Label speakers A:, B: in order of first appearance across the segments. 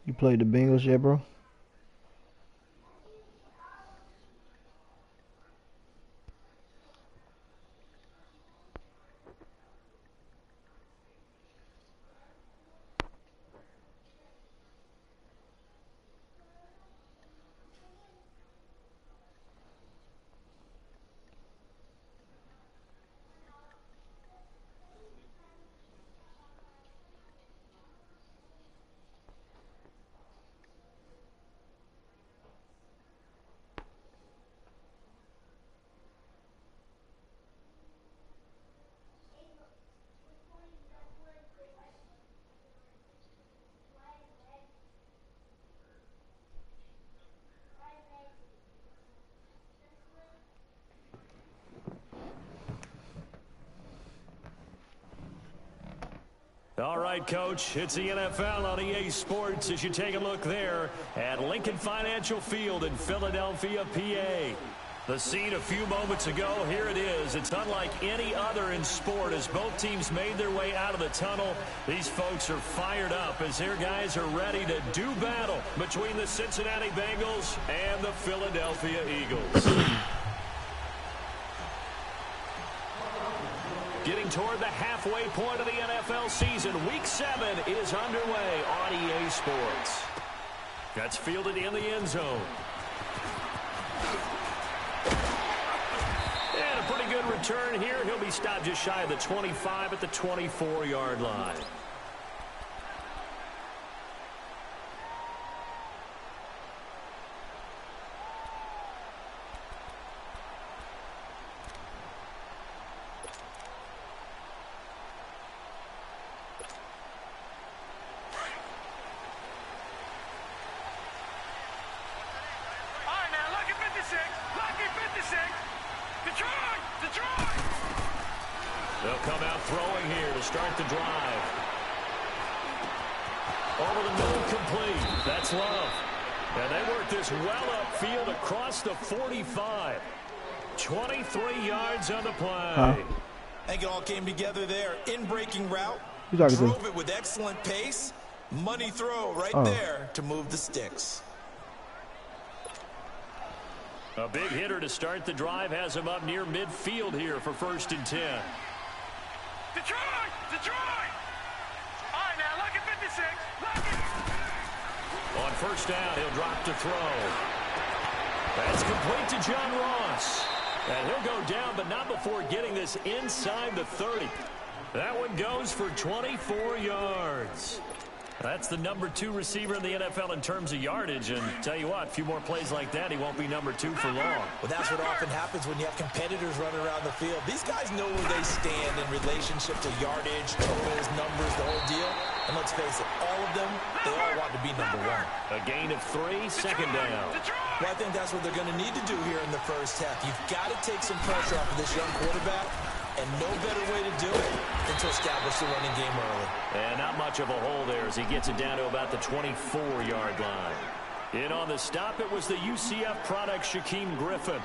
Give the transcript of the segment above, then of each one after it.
A: You played the Bengals yet, bro?
B: All right, Coach, it's the NFL on EA Sports as you take a look there at Lincoln Financial Field in Philadelphia, PA. The scene a few moments ago, here it is. It's unlike any other in sport as both teams made their way out of the tunnel. These folks are fired up as their guys are ready to do battle between the Cincinnati Bengals and the Philadelphia Eagles. Getting toward the halfway point of the NFL season, Week 7 is underway on EA Sports. That's fielded in the end zone. And a pretty good return here. He'll be stopped just shy of the 25 at the 24-yard line. They'll come out throwing here to start the drive. Over the middle, complete. That's Love. And they work this well upfield across the 45. 23 yards on the play.
C: I think it all came together there. In-breaking route. Drove it with excellent pace. Money throw right there to move the sticks.
B: A big hitter to start the drive has him up near midfield here for 1st and 10.
D: Detroit! Detroit! All right, now, look at 56. Look at...
B: On 1st down, he'll drop to throw. That's complete to John Ross. And he'll go down, but not before getting this inside the 30. That one goes for 24 yards. That's the number 2 receiver in the NFL in terms of yardage. And tell you what, a few more plays like that, he won't be number 2 for long.
C: Well, that's what often happens when you have competitors running around the field. These guys know where they stand in relationship to yardage, totals, numbers, the whole deal. And let's face it, all of them, they all want to be number 1.
B: A gain of 3, 2nd down.
C: Well, I think that's what they're going to need to do here in the first half. You've got to take some pressure off of this young quarterback. And no better way to do it than to establish the running game early.
B: And not much of a hole there as he gets it down to about the 24-yard line. In on the stop, it was the UCF product, Shaquem Griffin.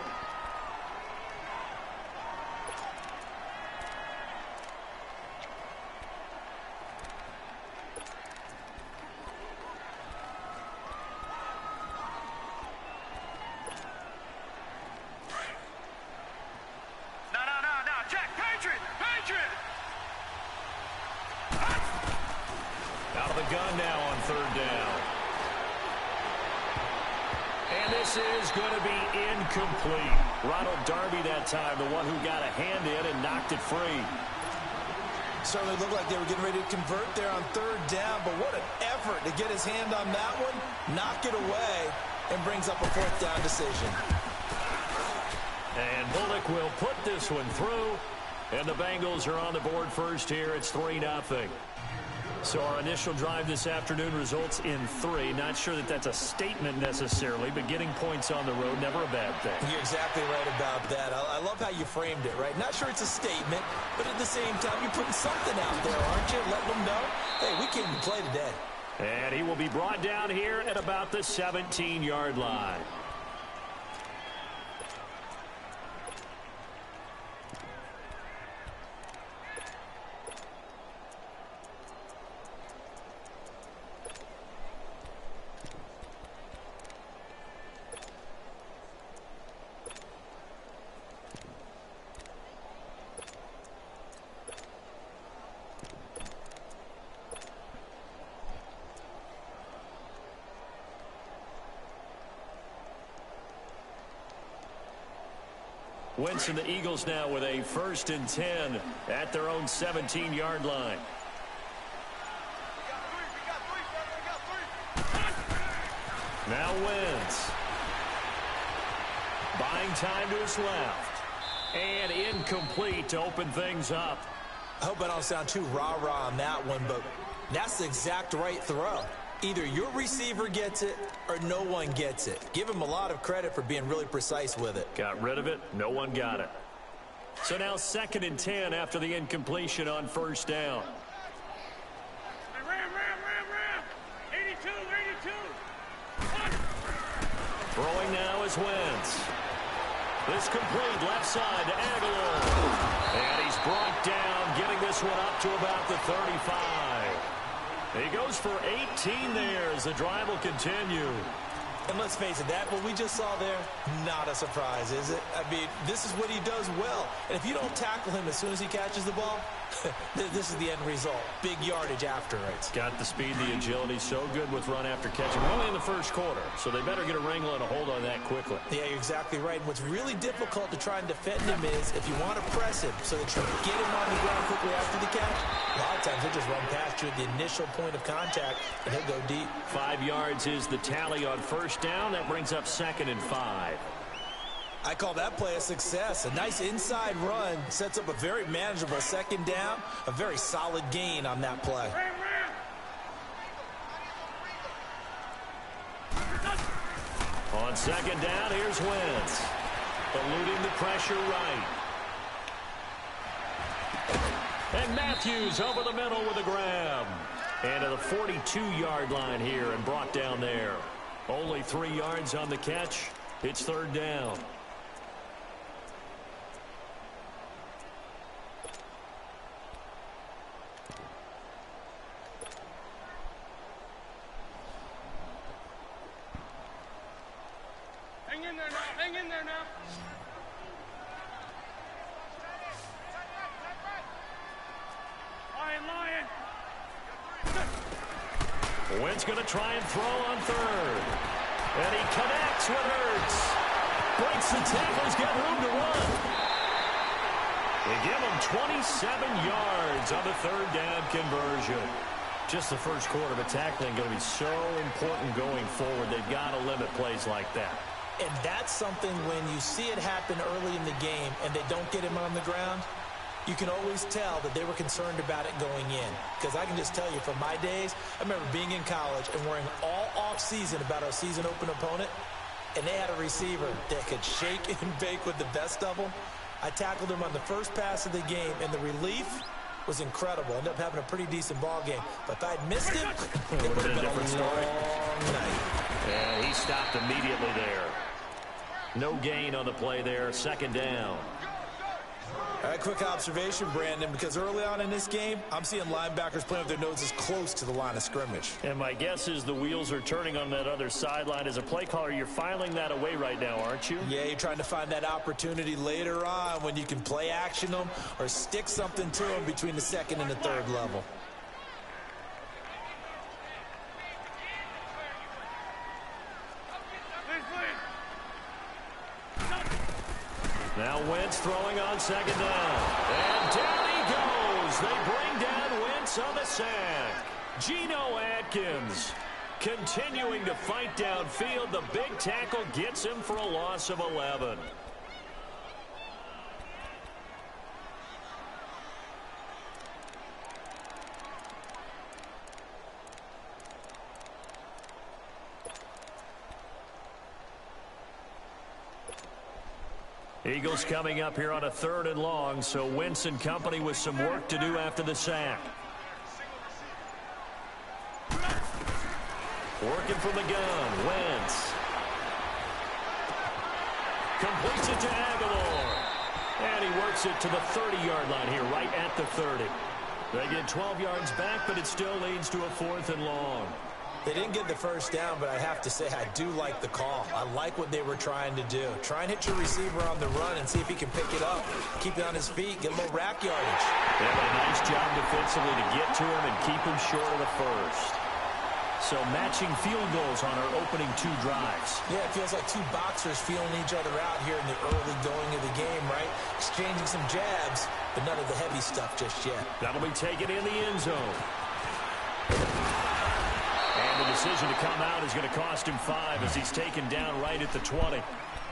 B: Out of the gun now on 3rd down. And this is going to be incomplete. Ronald Darby that time, the one who got a hand in and knocked it free.
C: Certainly looked like they were getting ready to convert there on 3rd down, but what an effort to get his hand on that one, knock it away, and brings up a 4th down decision.
B: And Bullock will put this one through, and the Bengals are on the board first here. It's 3-0. So our initial drive this afternoon results in 3. Not sure that that's a statement necessarily, but getting points on the road, never a bad thing.
C: You're exactly right about that. I love how you framed it, right? Not sure it's a statement, but at the same time, you're putting something out there, aren't you? Letting them know, hey, we came to play today.
B: And he will be brought down here at about the 17-yard line. Wentz and the Eagles now with a 1st and 10 at their own 17-yard line. Now Wentz. Buying time to his left. And incomplete to open things up.
C: I hope I don't sound too rah-rah on that one, but that's the exact right throw. Either your receiver gets it or no one gets it. Give him a lot of credit for being really precise with it.
B: Got rid of it. No one got it. So now 2nd and 10 after the incompletion on 1st down.
D: Ram. 82.
B: Throwing now is Wentz. This complete left side to Aguilar. And he's brought down, getting this one up to about the 35. He goes for 18 there as the drive will continue.
C: And let's face it, that what we just saw there, not a surprise, is it? I mean, this is what he does well. And if you don't tackle him as soon as he catches the ball, this is the end result. Big yardage after it.
B: Got the speed, the agility, so good with run after catch. We're only in the 1st quarter, so they better get a wrangle and a hold on that quickly.
C: Yeah, you're exactly right. And what's really difficult to try and defend him is if you want to press him so that you get him on the ground quickly after the catch, a lot of times he'll just run past you at the initial point of contact, and he'll go deep.
B: 5 yards is the tally on 1st down. That brings up 2nd and 5.
C: I call that play a success. A nice inside run sets up a very manageable 2nd down, a very solid gain on that play.
B: On 2nd down, here's Wentz. Eluding the pressure right. And Matthews over the middle with a grab. And to the 42-yard line here and brought down there. Only 3 yards on the catch. It's 3rd down.
D: Hang in there now. Lion.
B: Wentz going to try and throw on 3rd. And he connects with Hurts. Breaks the tackles, get room to run. They give him 27 yards on the 3rd down conversion. Just the 1st quarter, but tackling going to be so important going forward. They've got to limit plays like that.
C: And that's something when you see it happen early in the game and they don't get him on the ground, you can always tell that they were concerned about it going in. Because I can just tell you from my days, I remember being in college and worrying all off-season about our season open opponent, and they had a receiver that could shake and bake with the best of them. I tackled him on the first pass of the game, and the relief was incredible. Ended up having a pretty decent ball game. But if I'd missed him, it would have been a different story.
B: Yeah, he stopped immediately there. No gain on the play there. 2nd down.
C: All right, quick observation, Brandon, because early on in this game, I'm seeing linebackers playing with their noses close to the line of scrimmage.
B: And my guess is the wheels are turning on that other sideline. As a play caller, you're filing that away right now, aren't you?
C: Yeah, you're trying to find that opportunity later on when you can play action them or stick something to them between the 2nd and the 3rd level.
B: Now Wentz throwing on 2nd down. And down he goes. They bring down Wentz on the sack. Geno Atkins continuing to fight downfield. The big tackle gets him for a loss of 11. Eagles coming up here on a 3rd and long, so Wentz and company with some work to do after the sack. Working from the gun, Wentz. Completes it to Aguilar. And he works it to the 30-yard line here, right at the 30. They get 12 yards back, but it still leads to a 4th and long.
C: They didn't get the 1st down, but I have to say I do like the call. I like what they were trying to do. Try and hit your receiver on the run and see if he can pick it up. Keep it on his feet. Get a little rack yardage.
B: They have a nice job defensively to get to him and keep him short of the 1st. So matching field goals on our opening 2 drives.
C: Yeah, it feels like 2 boxers feeling each other out here in the early going of the game, right? Exchanging some jabs, but none of the heavy stuff just yet.
B: That'll be taken in the end zone. And the decision to come out is going to cost him 5 as he's taken down right at the 20.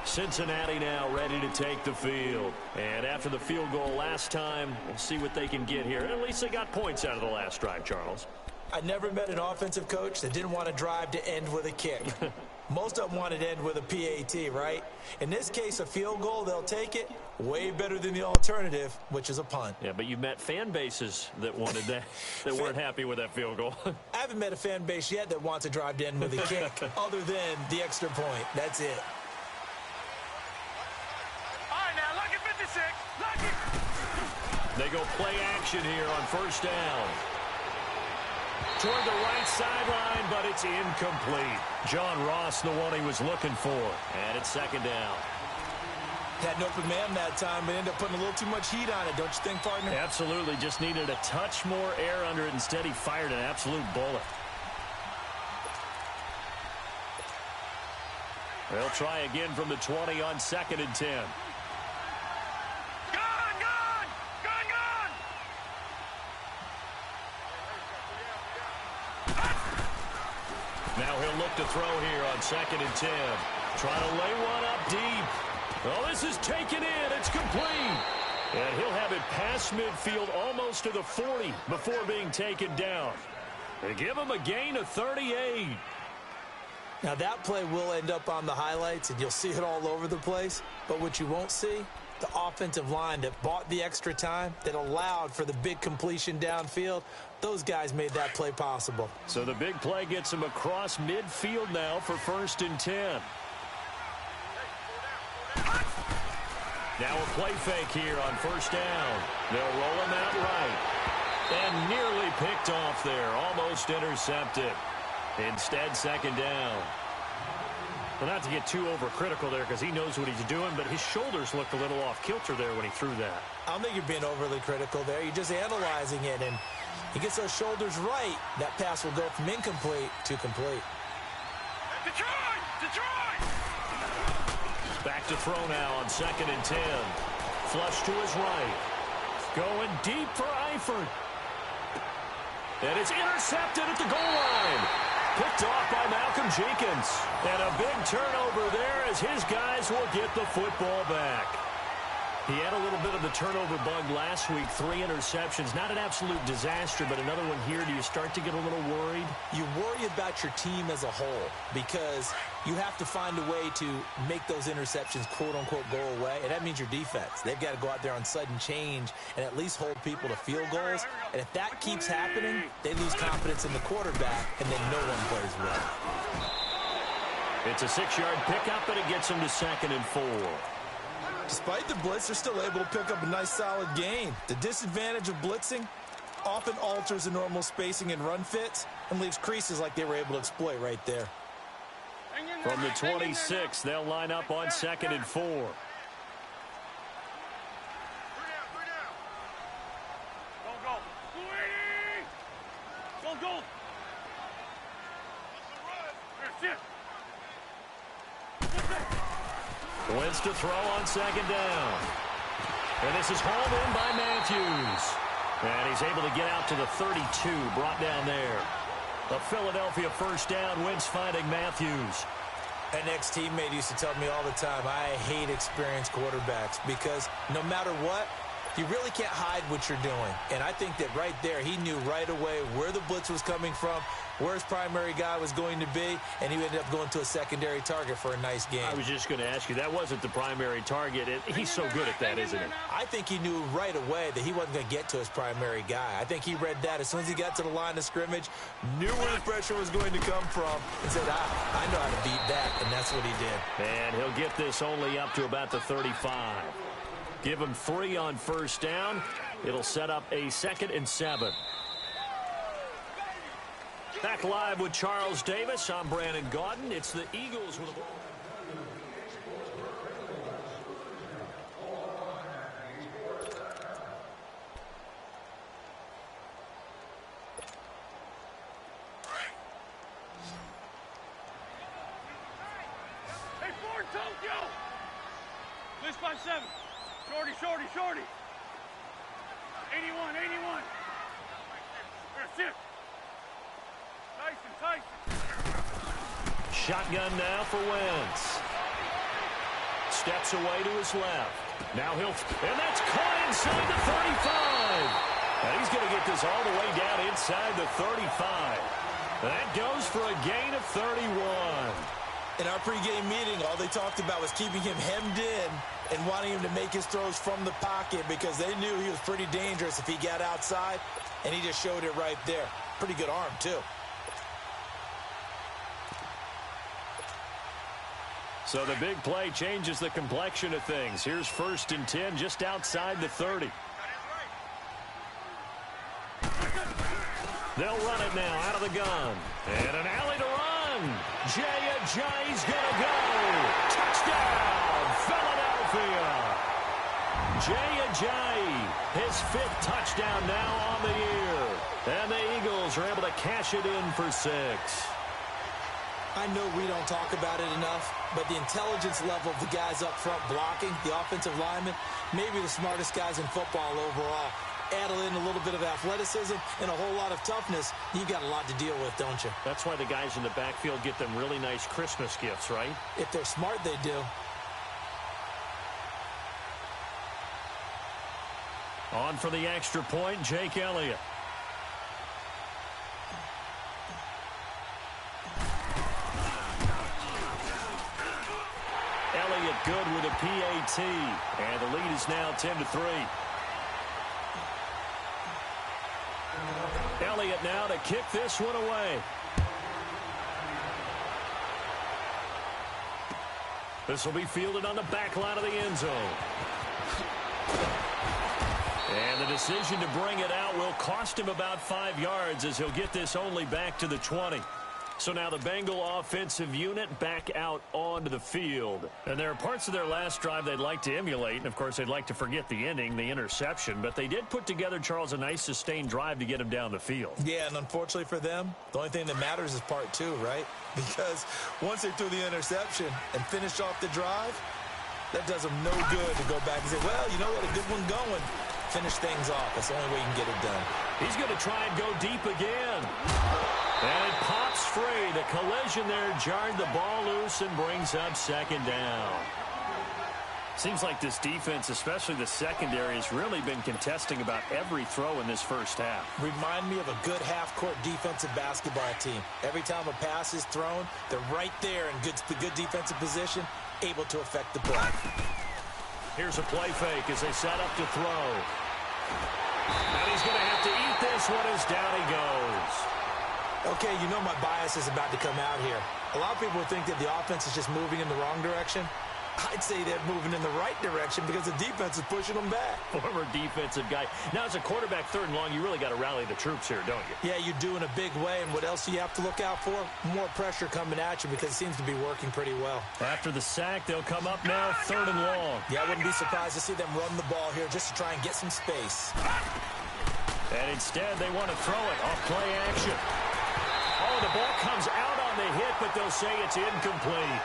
B: Cincinnati now ready to take the field. And after the field goal last time, we'll see what they can get here. At least they got points out of the last drive, Charles.
C: I never met an offensive coach that didn't want to drive to end with a kick. Most of them wanted to end with a PAT, right? In this case, a field goal, they'll take it. Way better than the alternative, which is a punt.
B: Yeah, but you've met fan bases that wanted that, that weren't happy with that field goal.
C: I haven't met a fan base yet that wants to drive to end with a kick, other than the extra point. That's it.
D: All right, now, look at 56. Look it.
B: They go play action here on first down. Toward the right sideline, but it's incomplete. John Ross, the one he was looking for. And it's second down.
C: Had an open man that time, but ended up putting a little too much heat on it, don't you think, partner?
B: Absolutely. Just needed a touch more air under it. Instead, he fired an absolute bullet. They'll try again from the 20 on 2nd and 10. Now he'll look to throw here on 2nd and 10. Trying to lay one up deep. Oh, this is taken in. It's complete. And he'll have it past midfield almost to the 40 before being taken down. They give him a gain of 38.
C: Now that play will end up on the highlights, and you'll see it all over the place. But what you won't see, the offensive line that bought the extra time, that allowed for the big completion downfield, those guys made that play possible.
B: So the big play gets him across midfield now for 1st and 10. Now a play fake here on 1st down. They'll roll him out right. And nearly picked off there. Almost intercepted. Instead, 2nd down. Well, not to get too overcritical there because he knows what he's doing, but his shoulders looked a little off kilter there when he threw that.
C: I don't think you're being overly critical there. You're just analyzing it, and he gets those shoulders right. That pass will go from incomplete to complete.
D: Detroit! Detroit!
B: Back to throw now on 2nd and 10. Flush to his right. Going deep for Eifert. And it's intercepted at the goal line. Picked off by Malcolm Jenkins. And a big turnover there as his guys will get the football back. He had a little bit of the turnover bug last week. 3 interceptions. Not an absolute disaster, but another one here. Do you start to get a little worried?
C: You worry about your team as a whole because you have to find a way to make those interceptions, quote-unquote, go away. And that means your defense. They've got to go out there on sudden change and at least hold people to field goals. And if that keeps happening, they lose confidence in the quarterback, and then no one plays well.
B: It's a 6-yard pickup, and it gets them to 2nd and 4.
C: Despite the blitz, they're still able to pick up a nice, solid gain. The disadvantage of blitzing often alters the normal spacing and run fits and leaves creases like they were able to exploit right there.
B: From the 26, they'll line up on 2nd and 4.
D: Don't go. Don't go. That's
B: Wins to throw on 2nd down. And this is hauled in by Matthews. And he's able to get out to the 32, brought down there. A Philadelphia 1st down, Wentz finding Matthews.
C: An ex-teammate used to tell me all the time, I hate experienced quarterbacks because no matter what, you really can't hide what you're doing. And I think that right there, he knew right away where the blitz was coming from, where his primary guy was going to be, and he ended up going to a secondary target for a nice game.
B: I was just going to ask you, that wasn't the primary target. He's so good at that, isn't he?
C: I think he knew right away that he wasn't going to get to his primary guy. I think he read that as soon as he got to the line of scrimmage, knew where the pressure was going to come from, and said, I know how to beat that, and that's what he did.
B: And he'll get this only up to about the 35. Give him 3 on 1st down. It'll set up a 2nd and 7. Back live with Charles Davis. I'm Brandon Gaudin. It's the Eagles with a ball.
D: Tokyo! List by 7. Shorty, shorty, shorty. 81, 81. That's it. Tyson.
B: Shotgun now for Wentz. Steps away to his left. Now and that's caught inside the 35. And he's going to get this all the way down inside the 35. That goes for a gain of 31.
C: In our pregame meeting, all they talked about was keeping him hemmed in and wanting him to make his throws from the pocket because they knew he was pretty dangerous if he got outside, and he just showed it right there. Pretty good arm, too.
B: So the big play changes the complexion of things. Here's 1st and 10 just outside the 30. They'll run it now out of the gun. And an alley to run. Jay's going to go. Touchdown, Philadelphia. Jay, his 5th touchdown now on the year. And the Eagles are able to cash it in for 6.
C: I know we don't talk about it enough, but the intelligence level of the guys up front blocking, the offensive linemen, maybe the smartest guys in football overall. Add in a little bit of athleticism and a whole lot of toughness, you've got a lot to deal with, don't you?
B: That's why the guys in the backfield get them really nice Christmas gifts, right?
C: If they're smart, they do.
B: On for the extra point, Jake Elliott. Elliott good with a PAT, and the lead is now 10-3. Elliott now to kick this one away. This will be fielded on the back line of the end zone. And the decision to bring it out will cost him about 5 yards as he'll get this only back to the 20. So now the Bengal offensive unit back out onto the field. And there are parts of their last drive they'd like to emulate. And, of course, they'd like to forget the ending, the interception. But they did put together, Charles, a nice sustained drive to get him down the field.
C: Yeah, and unfortunately for them, the only thing that matters is part 2, right? Because once they threw the interception and finished off the drive, that does them no good to go back and say, well, you know what, a good one going. Finish things off. That's the only way you can get it done.
B: He's going to try and go deep again. And it pops free. The collision there jarred the ball loose and brings up 2nd down. Seems like this defense, especially the secondary, has really been contesting about every throw in this first half.
C: Remind me of a good half-court defensive basketball team. Every time a pass is thrown, they're right there in good defensive position, able to affect the play.
B: Here's a play fake as they set up to throw. And he's going to have to eat this one as down he goes.
C: Okay, you know my bias is about to come out here. A lot of people think that the offense is just moving in the wrong direction. I'd say they're moving in the right direction because the defense is pushing them back.
B: Former defensive guy. Now, as a quarterback 3rd and long, you really got to rally the troops here, don't you?
C: Yeah, you do in a big way. And what else do you have to look out for? More pressure coming at you because it seems to be working pretty well.
B: After the sack, they'll come up now 3rd and long.
C: Yeah, I wouldn't be surprised to see them run the ball here just to try and get some space.
B: And instead, they want to throw it off play action. Oh, the ball comes out on the hit, but they'll say it's incomplete.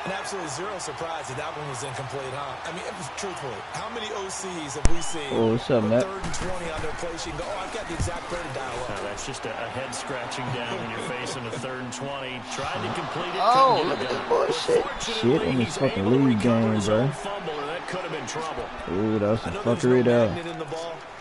C: And absolutely zero surprise that one was incomplete, huh? I mean, truthfully, how many OCs have we seen?
A: Oh, what's up, Matt?
C: 3rd and 20 on their play sheet and go, oh, I've got the exact play to dial up.
B: That's just a head scratching down when you're facing a 3rd and 20. Tried to complete it.
A: Oh, look at this bullshit. Shit in this fucking league game, bro.
B: That could have been trouble.
A: Ooh, that was some fuckery there.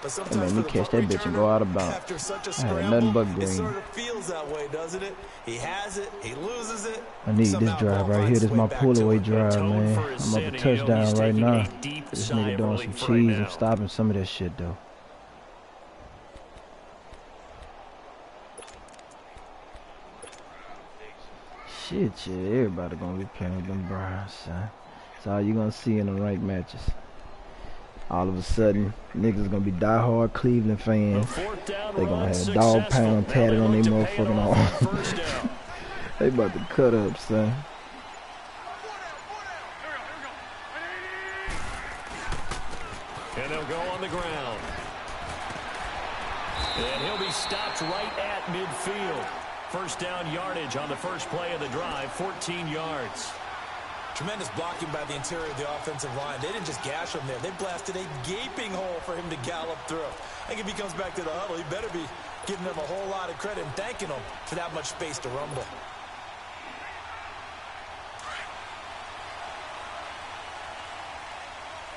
A: That made me catch that bitch and go out of bounds. I had nothing but green.
C: It sort of feels that way, doesn't it? He has it, he loses it.
A: I need this drive right here. This is my pull-away drive, man. I'm up a touchdown right now. This nigga doing some cheese. I'm stopping some of that shit, though. Shit, everybody gonna be playing with them Browns, son. That's all you gonna see in the ranked matches. All of a sudden, niggas gonna be diehard Cleveland fans. They gonna have dog pound tatted on their motherfucking arm. They about to cut up, son.
B: And they'll go on the ground. And he'll be stopped right at midfield. 1st down yardage on the first play of the drive, 14 yards.
C: Tremendous blocking by the interior of the offensive line. They didn't just gash him there. They blasted a gaping hole for him to gallop through. I think if he comes back to the huddle, he better be giving them a whole lot of credit and thanking them for that much space to rumble.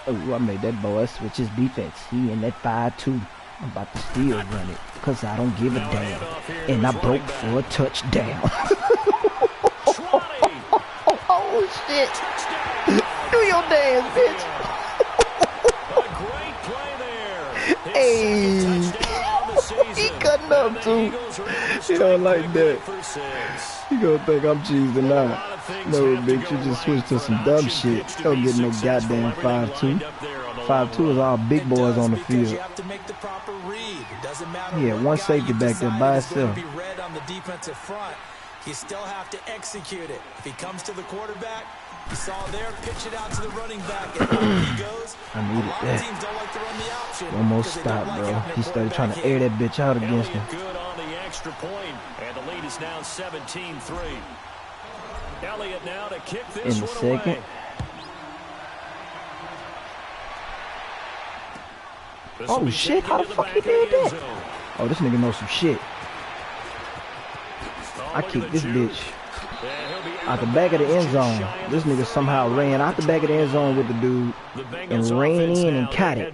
A: Oh, I made that boy switch his defense. He in that 5-2. I'm about to still run it because I don't give a damn. And I broke for a touchdown. Oh, shit. Do your dance, bitch. Hey. He cutting up, too. He don't like that. He gonna think I'm cheesing now. No, bitch, you just switched to some dumb shit. Don't get no goddamn 5-2. 5-2 is all big boys on the field. Yeah, one safety back there by itself.
C: You still have to execute it. If he comes to the quarterback, you saw there, pitch it out to the running back, and out he goes.
A: I needed that. One more stop, bro. He started trying to air that bitch out against him.
B: Good on the extra point, and the lead is now 17-3. Elliott now to kick this
A: in the
B: one
A: second.
B: away.
A: Oh shit, how the fuck he did that? Oh, this nigga knows some shit. I kicked this bitch out the back of the end zone. This nigga somehow ran out the back of the end zone with the dude and ran in and caught it.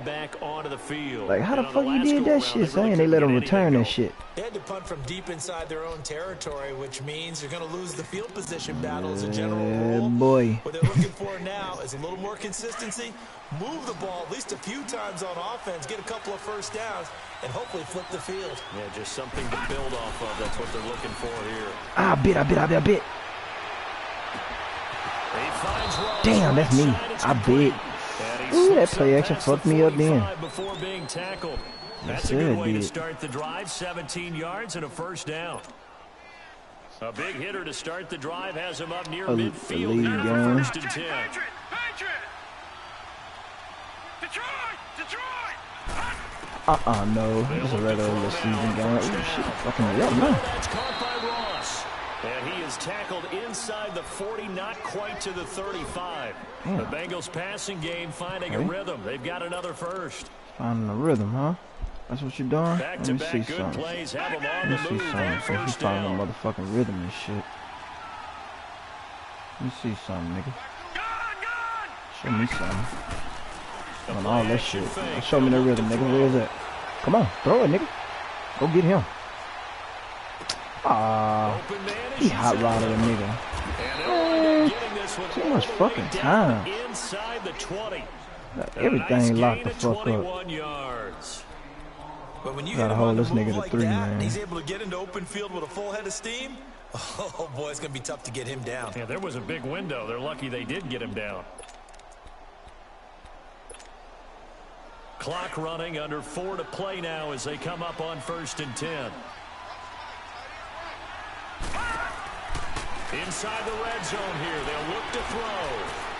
A: Like, how the fuck you did that shit, son? They let him return that shit.
C: They had to punt from deep inside their own territory, which means you're going to lose the field position battle as a general rule.
A: Boy.
C: What they're looking for now is a little more consistency, move the ball at least a few times on offense, get a couple of first downs, and hopefully flip the field.
B: Yeah, just something to build off of. That's what they're looking for here.
A: I bit. Damn, that's me. I bit. Ooh, that play action fucked me up then.
B: Before being tackled. That's a good way to start the drive. 17 yards and a first down. A big hitter to start the drive has him up near midfield. First and 10.
A: No. This is a regular season game. Ooh, shit. Fucking me up, man.
B: That's caught by Ross. And he is tackled inside the 40, not quite to the 35.
A: Damn.
B: The Bengals passing game finding a rhythm. They've got another first.
A: Finding a rhythm, huh? That's what you're doing?
B: Let me see something. Let me see
A: something. He's finding a motherfucking rhythm and shit. Let me see something, nigga. Show me something. On all that shit. Show me the rhythm, nigga. Where is that? Come on, throw it, nigga. Go get him. He hot rodded a nigga. Too much fucking time. Everything locked the fuck up.
C: But when you
A: gotta hold this nigga to 3, man.
C: He's able to get into open field with a full head of steam. Oh boy, it's gonna be tough to get him down.
B: Yeah, there was a big window. They're lucky they did get him down. Clock running, under 4 to play now as they come up on 1st and 10. Inside the red zone here, they'll look to throw.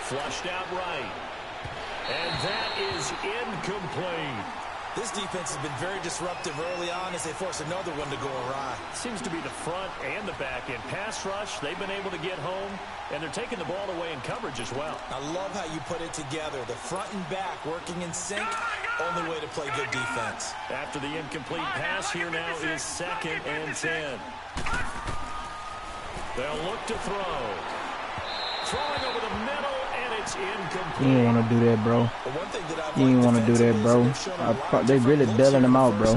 B: Flushed out right. And that is incomplete.
C: This defense has been very disruptive early on as they force another one to go awry.
B: Seems to be the front and the back end. Pass rush, they've been able to get home, and they're taking the ball away in coverage as well.
C: I love how you put it together. The front and back working in sync, only way to play good defense.
B: After the incomplete pass, here now is 2nd and 10. They'll look to throw. Throwing over the middle, and it's incomplete.
A: You ain't want to do that, bro. You ain't want to do that, bro. They really bailing him out, bro.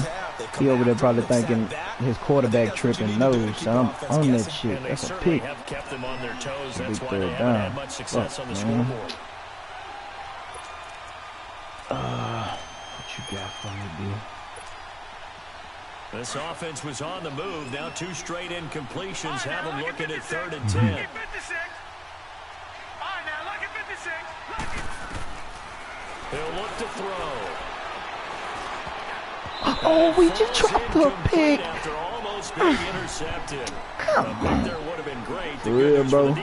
A: He over there probably thinking his quarterback tripping. No, son, I'm on that shit. That's a pick.
B: Have kept them on their toes.
A: That's
B: why they haven't had much success on the scoreboard.
A: What you got for me, dude?
B: This offense was on the move. Now 2 straight incompletions have them looking at 3rd and 10. They'll look to throw.
A: Oh, we just dropped the pick.
B: After almost being intercepted.
A: Come on.
B: There would have been great.
A: For real, bro.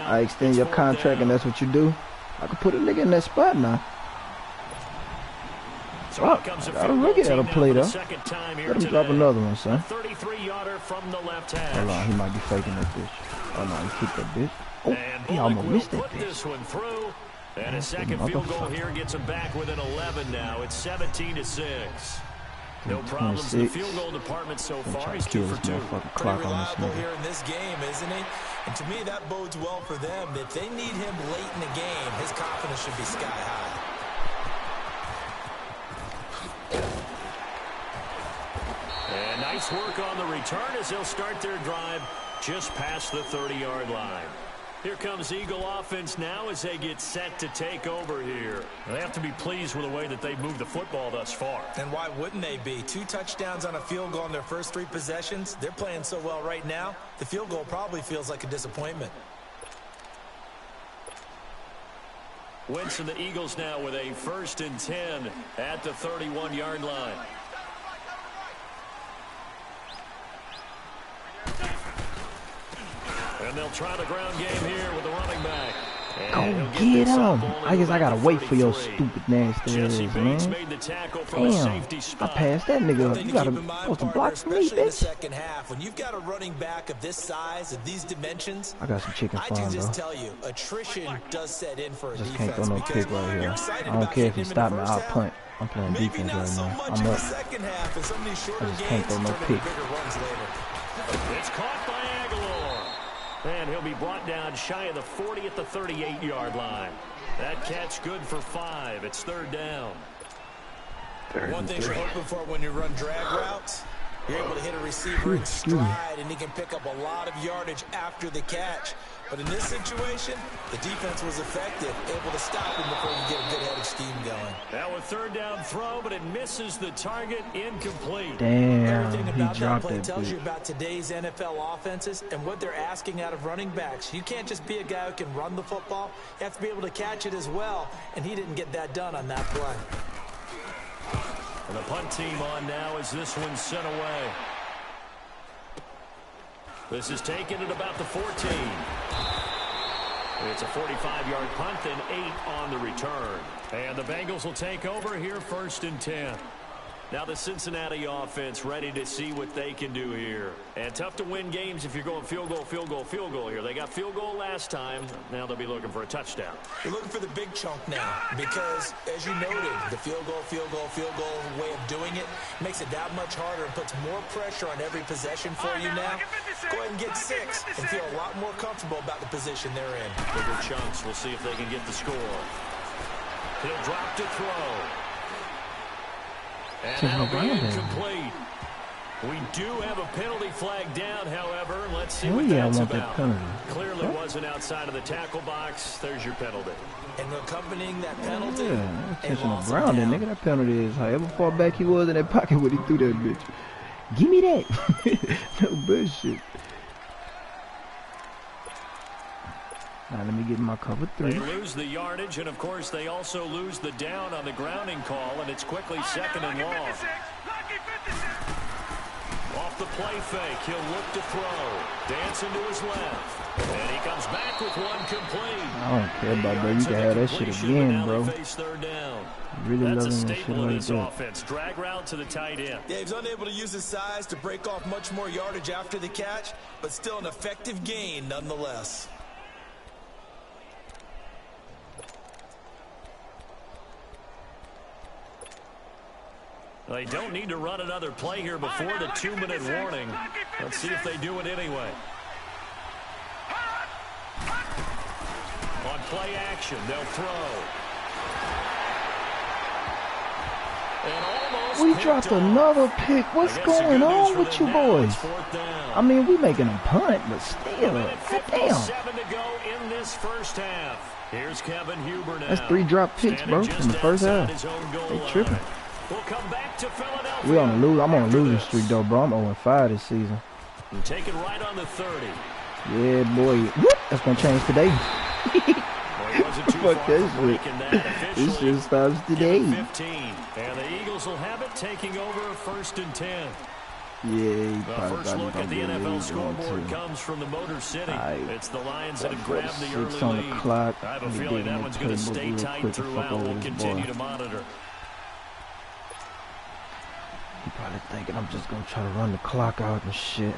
A: I extend your contract and that's what you do. I could put a nigga in that spot now. Fuck, I got a rookie that'll play though. Let him drop another one, son.
B: 33-yarder from the left hash.
A: Hold on, he might be faking that bitch. Oh no, he kicked that bitch. Oh,
B: And
A: he almost
B: Bullock
A: missed
B: will
A: that
B: put
A: bitch.
B: this one through. And a
A: That's the
B: second field goal
A: motherfucker.
B: here gets them back within 11 now. It's 17-6. No problems in the
A: 26.
B: field goal department so
A: I'm
B: far.
A: trying
B: He's
A: to kill
B: 2
A: this
B: for 2.
A: motherfucking
C: Pretty
A: clock on this
C: reliable
A: nigga.
C: here in this game, isn't he? And to me, that bodes well for them. If they need him late in the game, his confidence should be sky high.
B: And nice work on the return as they'll start their drive just past the 30-yard line. Here comes Eagle offense now as they get set to take over here.
E: They have to be pleased with the way that they've moved the football thus far.
C: And why wouldn't they be? 2 touchdowns on a field goal in their first 3 possessions. They're playing so well right now, the field goal probably feels like a disappointment.
B: Wentz and the Eagles now with a 1st and 10 at the 31-yard line. And they'll try the ground game here with the running back.
A: Go get him. I guess I gotta wait for your stupid nasty ass, man. Damn, I passed that nigga up. You gotta supposed to block for me, bitch.
C: Second half, when you've got a running back of this size, of these dimensions,
A: I got some chicken
C: I
A: farm,
C: can just
A: bro.
C: tell you, attrition does set in for a
A: Just
C: defense.
A: can't throw no pick right here. I don't care if he stop me, I'll punt. I'm playing
C: Maybe
A: defense
C: not
A: right
C: so
A: now.
C: much
A: I'm
C: in the
A: up.
C: second half, and some of these shorter
A: I just
C: games
A: can't throw no
C: turn into
A: pick.
C: bigger runs later.
B: It's caught by Aguilar. And he'll be brought down shy of the 40 at the 38-yard line. That catch good for 5. It's 3rd down.
C: One thing you're hoping for when you run drag routes, you're able to hit a receiver in stride, and he can pick up a lot of yardage after the catch. But in this situation, the defense was effective, able to stop him before you get a good head of steam going.
B: Now a 3rd down throw, but it misses the target, incomplete.
A: Damn,
C: Everything
A: he
C: about that
A: dropped
C: play
A: that
C: tells you
A: bitch.
C: about today's NFL offenses and what they're asking out of running backs. You can't just be a guy who can run the football. You have to be able to catch it as well, and he didn't get that done on that play.
B: And the punt team on now as this one's sent away. This is taken at about the 14. It's a 45-yard punt, then 8 on the return. And the Bengals will take over here 1st and 10. Now the Cincinnati offense ready to see what they can do here. And tough to win games if you're going field goal, field goal, field goal here. They got field goal last time. Now they'll be looking for a touchdown.
C: You're looking for the big chunk now because, as you noted, the field goal way of doing it makes it that much harder and puts more pressure on every possession for you now. Go ahead and get 6 and feel a lot more comfortable about the position they're in.
B: Bigger chunks. We'll see if they can get the score. He'll drop to throw. And that'll be incomplete. We do have a penalty flag down, however. Let's see what that's about. Clearly wasn't outside of the tackle box. There's your penalty.
C: And accompanying that penalty,
A: Yeah, catching the ground, that nigga. That penalty is however far back he was in that pocket when he threw that bitch. Give me that. No bullshit. Now let me get my cover 3.
B: They lose the yardage, and of course they also lose the down on the grounding call, and it's quickly 2nd and long. Off the play fake, he'll look to throw. Dancing to his left. And he comes back with one complete.
A: I don't care about that. You can have that shit again, bro. Really
B: That's a
A: loving that shit
B: staple of
A: like
B: this
A: that.
B: offense. Drag route to the tight end.
C: Yeah, he's unable to use his size to break off much more yardage after the catch, but still an effective gain nonetheless.
B: They don't need to run another play here before the 2-minute warning. Let's see if they do it anyway. On play action, they'll throw. And almost
A: We dropped another pick. What's going on with you boys? I mean, we making a punt, but still, goddamn.
B: 7 to go in this first half. Here's Kevin Huber now.
A: That's 3 drop picks, bro, in the first half. They tripping.
B: We'll come back to Philadelphia.
A: We on a lose. I'm on a losing streak though, bro. I'm 0-5 this season.
B: And take it right on the 30.
A: Yeah, boy. Whoop, that's gonna change today. Fuck that shit. This shit stops today.
B: 15. And the Eagles will have it, taking over 1st and 10.
A: Yeah, he
B: The
A: probably
B: first
A: thought he
B: look
A: was
B: at the
A: gonna get
B: NFL
A: it
B: scoreboard
A: too.
B: comes from the Motor City. It's the Lions that have
A: Got
B: grabbed the
A: 46
B: early
A: on the
B: lead.
A: clock.
B: I have a
A: Let me
B: feeling
A: dig
B: that
A: in
B: one's
A: the
B: going to
A: playbook
B: stay
A: real
B: tight
A: quick to fuck
B: throughout.
A: over
B: We'll
A: this
B: continue
A: boy.
B: to monitor.
A: He probably thinking I'm just gonna try to run the clock out and shit.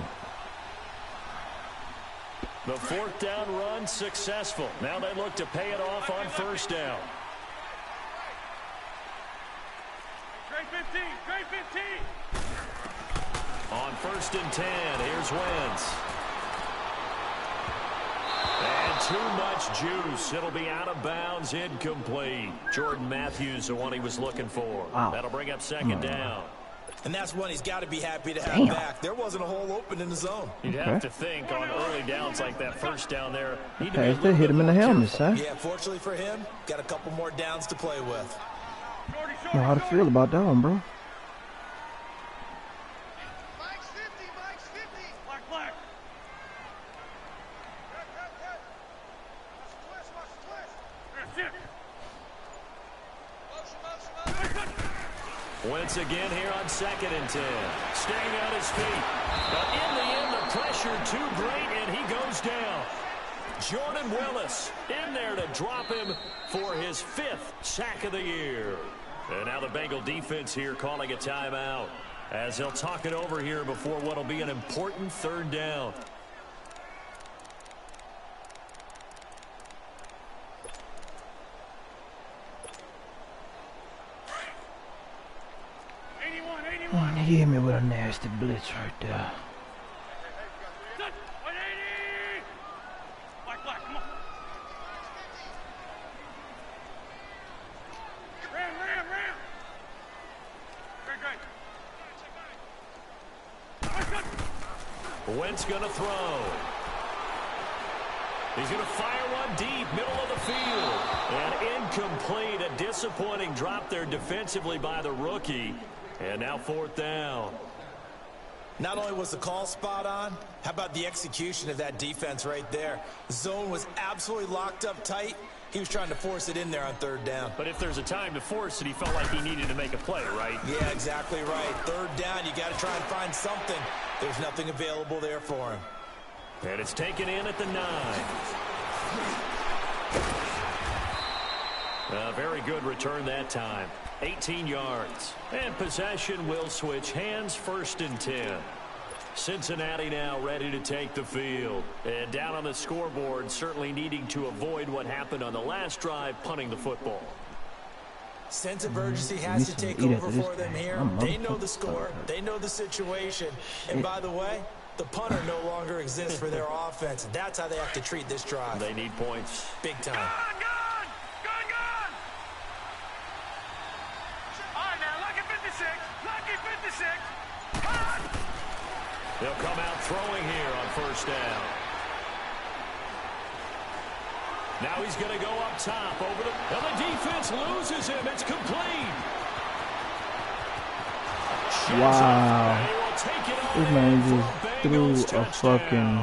B: The 4th down run successful. Now they look to pay it off on 1st down.
D: Trey 15, Trey 15.
B: On 1st and 10, here's Wentz. And too much juice. It'll be out of bounds, incomplete. Jordan Matthews, the one he was looking for.
A: Wow.
B: That'll bring up 2nd down.
C: And that's one he's got to be happy to have back. There wasn't a hole open in the zone.
B: You'd have to think on early downs like that 1st down there.
A: Hey, they hit him in the helmet, son.
C: Yeah, fortunately for him, got a couple more downs to play with.
A: I know how to feel about that one, bro.
D: Mike's 50, Mike's 50. Black, black. That's it.
B: Wentz again here on 2nd and 10. Staying on his feet. But in the end, the pressure too great, and he goes down. Jordan Willis in there to drop him for his 5th sack of the year. And now the Bengal defense here calling a timeout as they'll talk it over here before what will be an important 3rd down.
A: Oh, he hit me with a nasty blitz right there.
D: Set. 180. Black, black, come on. Ram, ram, ram. Great.
B: Wentz going to throw. He's going to fire one deep, middle of the field. And incomplete, a disappointing drop there defensively by the rookie. And now 4th down.
C: Not only was the call spot on, how about the execution of that defense right there? The zone was absolutely locked up tight. He was trying to force it in there on 3rd down.
B: But if there's a time to force it, he felt like he needed to make a play, right?
C: Yeah, exactly right. 3rd down, you got to try and find something. There's nothing available there for him.
B: And it's taken in at the 9. A very good return that time. 18 yards. And possession will switch hands. 1st and 10. Cincinnati now ready to take the field. And down on the scoreboard, certainly needing to avoid what happened on the last drive, punting the football.
C: Sense of urgency has to take over for them here. They know the score. They know the situation. And by the way, the punter no longer exists for their offense. That's how they have to treat this drive.
B: They need points.
C: Big time.
D: Gun! All right, now, lucky 56. Lucky 56. Gun!
B: They'll come out throwing here on 1st down. Now he's going to go up top over the... And the defense loses him. It's complete.
A: Wow. This man just threw a fucking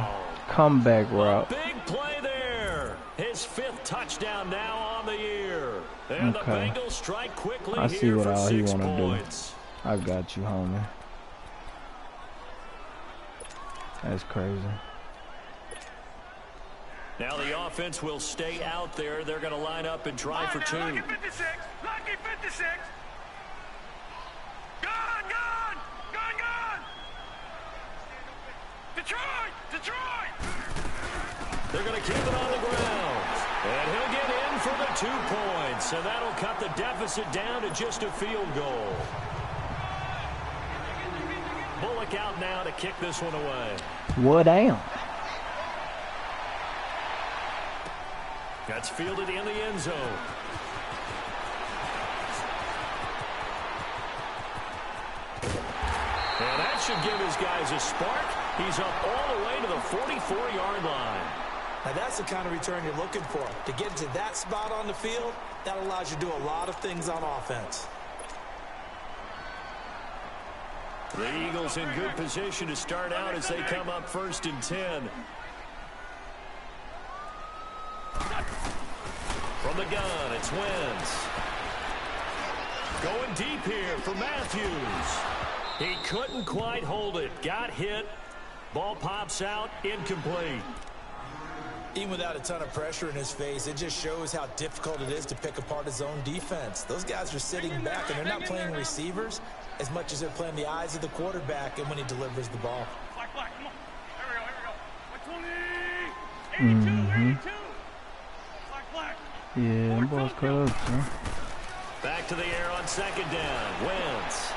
A: comeback route.
B: Big play there. His 5th touchdown now on the year. And the Bengals strike quickly.
A: I see what all he want to do. I got you, homie. That's crazy.
B: Now the offense will stay out there. They're going to line up and try for 2.
D: Lucky 56. Lucky 56. Gun! Detroit!
B: They're going to keep it on the ground. And he'll get in for the 2 points. And that'll cut the deficit down to just a field goal. Bullock out now to kick this one away.
A: What down?
B: That's fielded in the end zone. And that should give his guys a spark. He's up all the way to the 44-yard line.
C: Now that's the kind of return you're looking for. To get to that spot on the field, that allows you to do a lot of things on offense.
B: The Eagles in good position to start out as they come up 1st and 10. From the gun, it's Wentz. Going deep here for Matthews. He couldn't quite hold it. Got hit. Ball pops out. Incomplete.
C: Even without a ton of pressure in his face, it just shows how difficult it is to pick apart his own defense. Those guys are sitting back, and they're not playing receivers as much as they're playing the eyes of the quarterback and when he delivers the ball.
D: Black, come on. Here we go. 120.
A: Yeah, them boys cut up, son.
B: Back to the air on second down. Wentz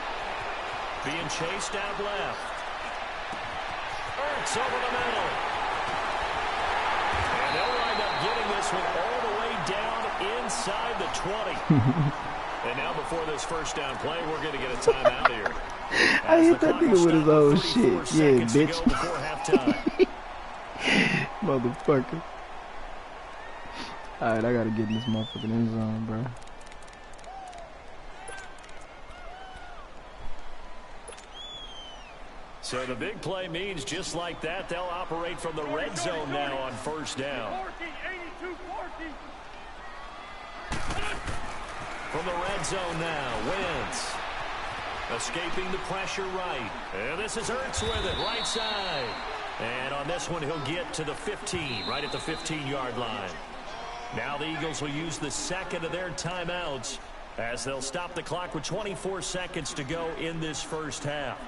B: being chased out left. Ertz over the middle. And they'll wind up getting this one all the way down inside the 20. And now before this first down play, we're going to get a timeout here.
A: I hit that nigga with his own shit. Yeah, bitch. Motherfucker. Alright, I gotta get in this motherfucking end zone, bro.
B: So the big play means just like that, they'll operate from the red zone now on first down. From the red zone now, Wentz escaping the pressure right. And this is Ertz with it, right side. And on this one, he'll get to the 15, right at the 15-yard line. Now the Eagles will use the second of their timeouts as they'll stop the clock with 24 seconds to go in this first half.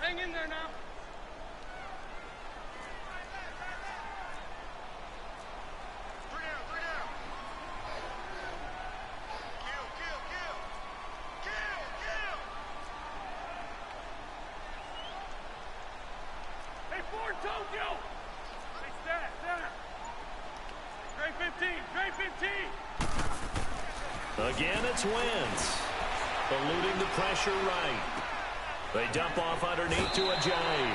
D: Hang in there now. Three down. Kill. Hey, Ford, Tokyo. Hey, stand. Trey 15.
B: Again, it's Wentz. Eluding the pressure right. They dump off underneath to Ajayi.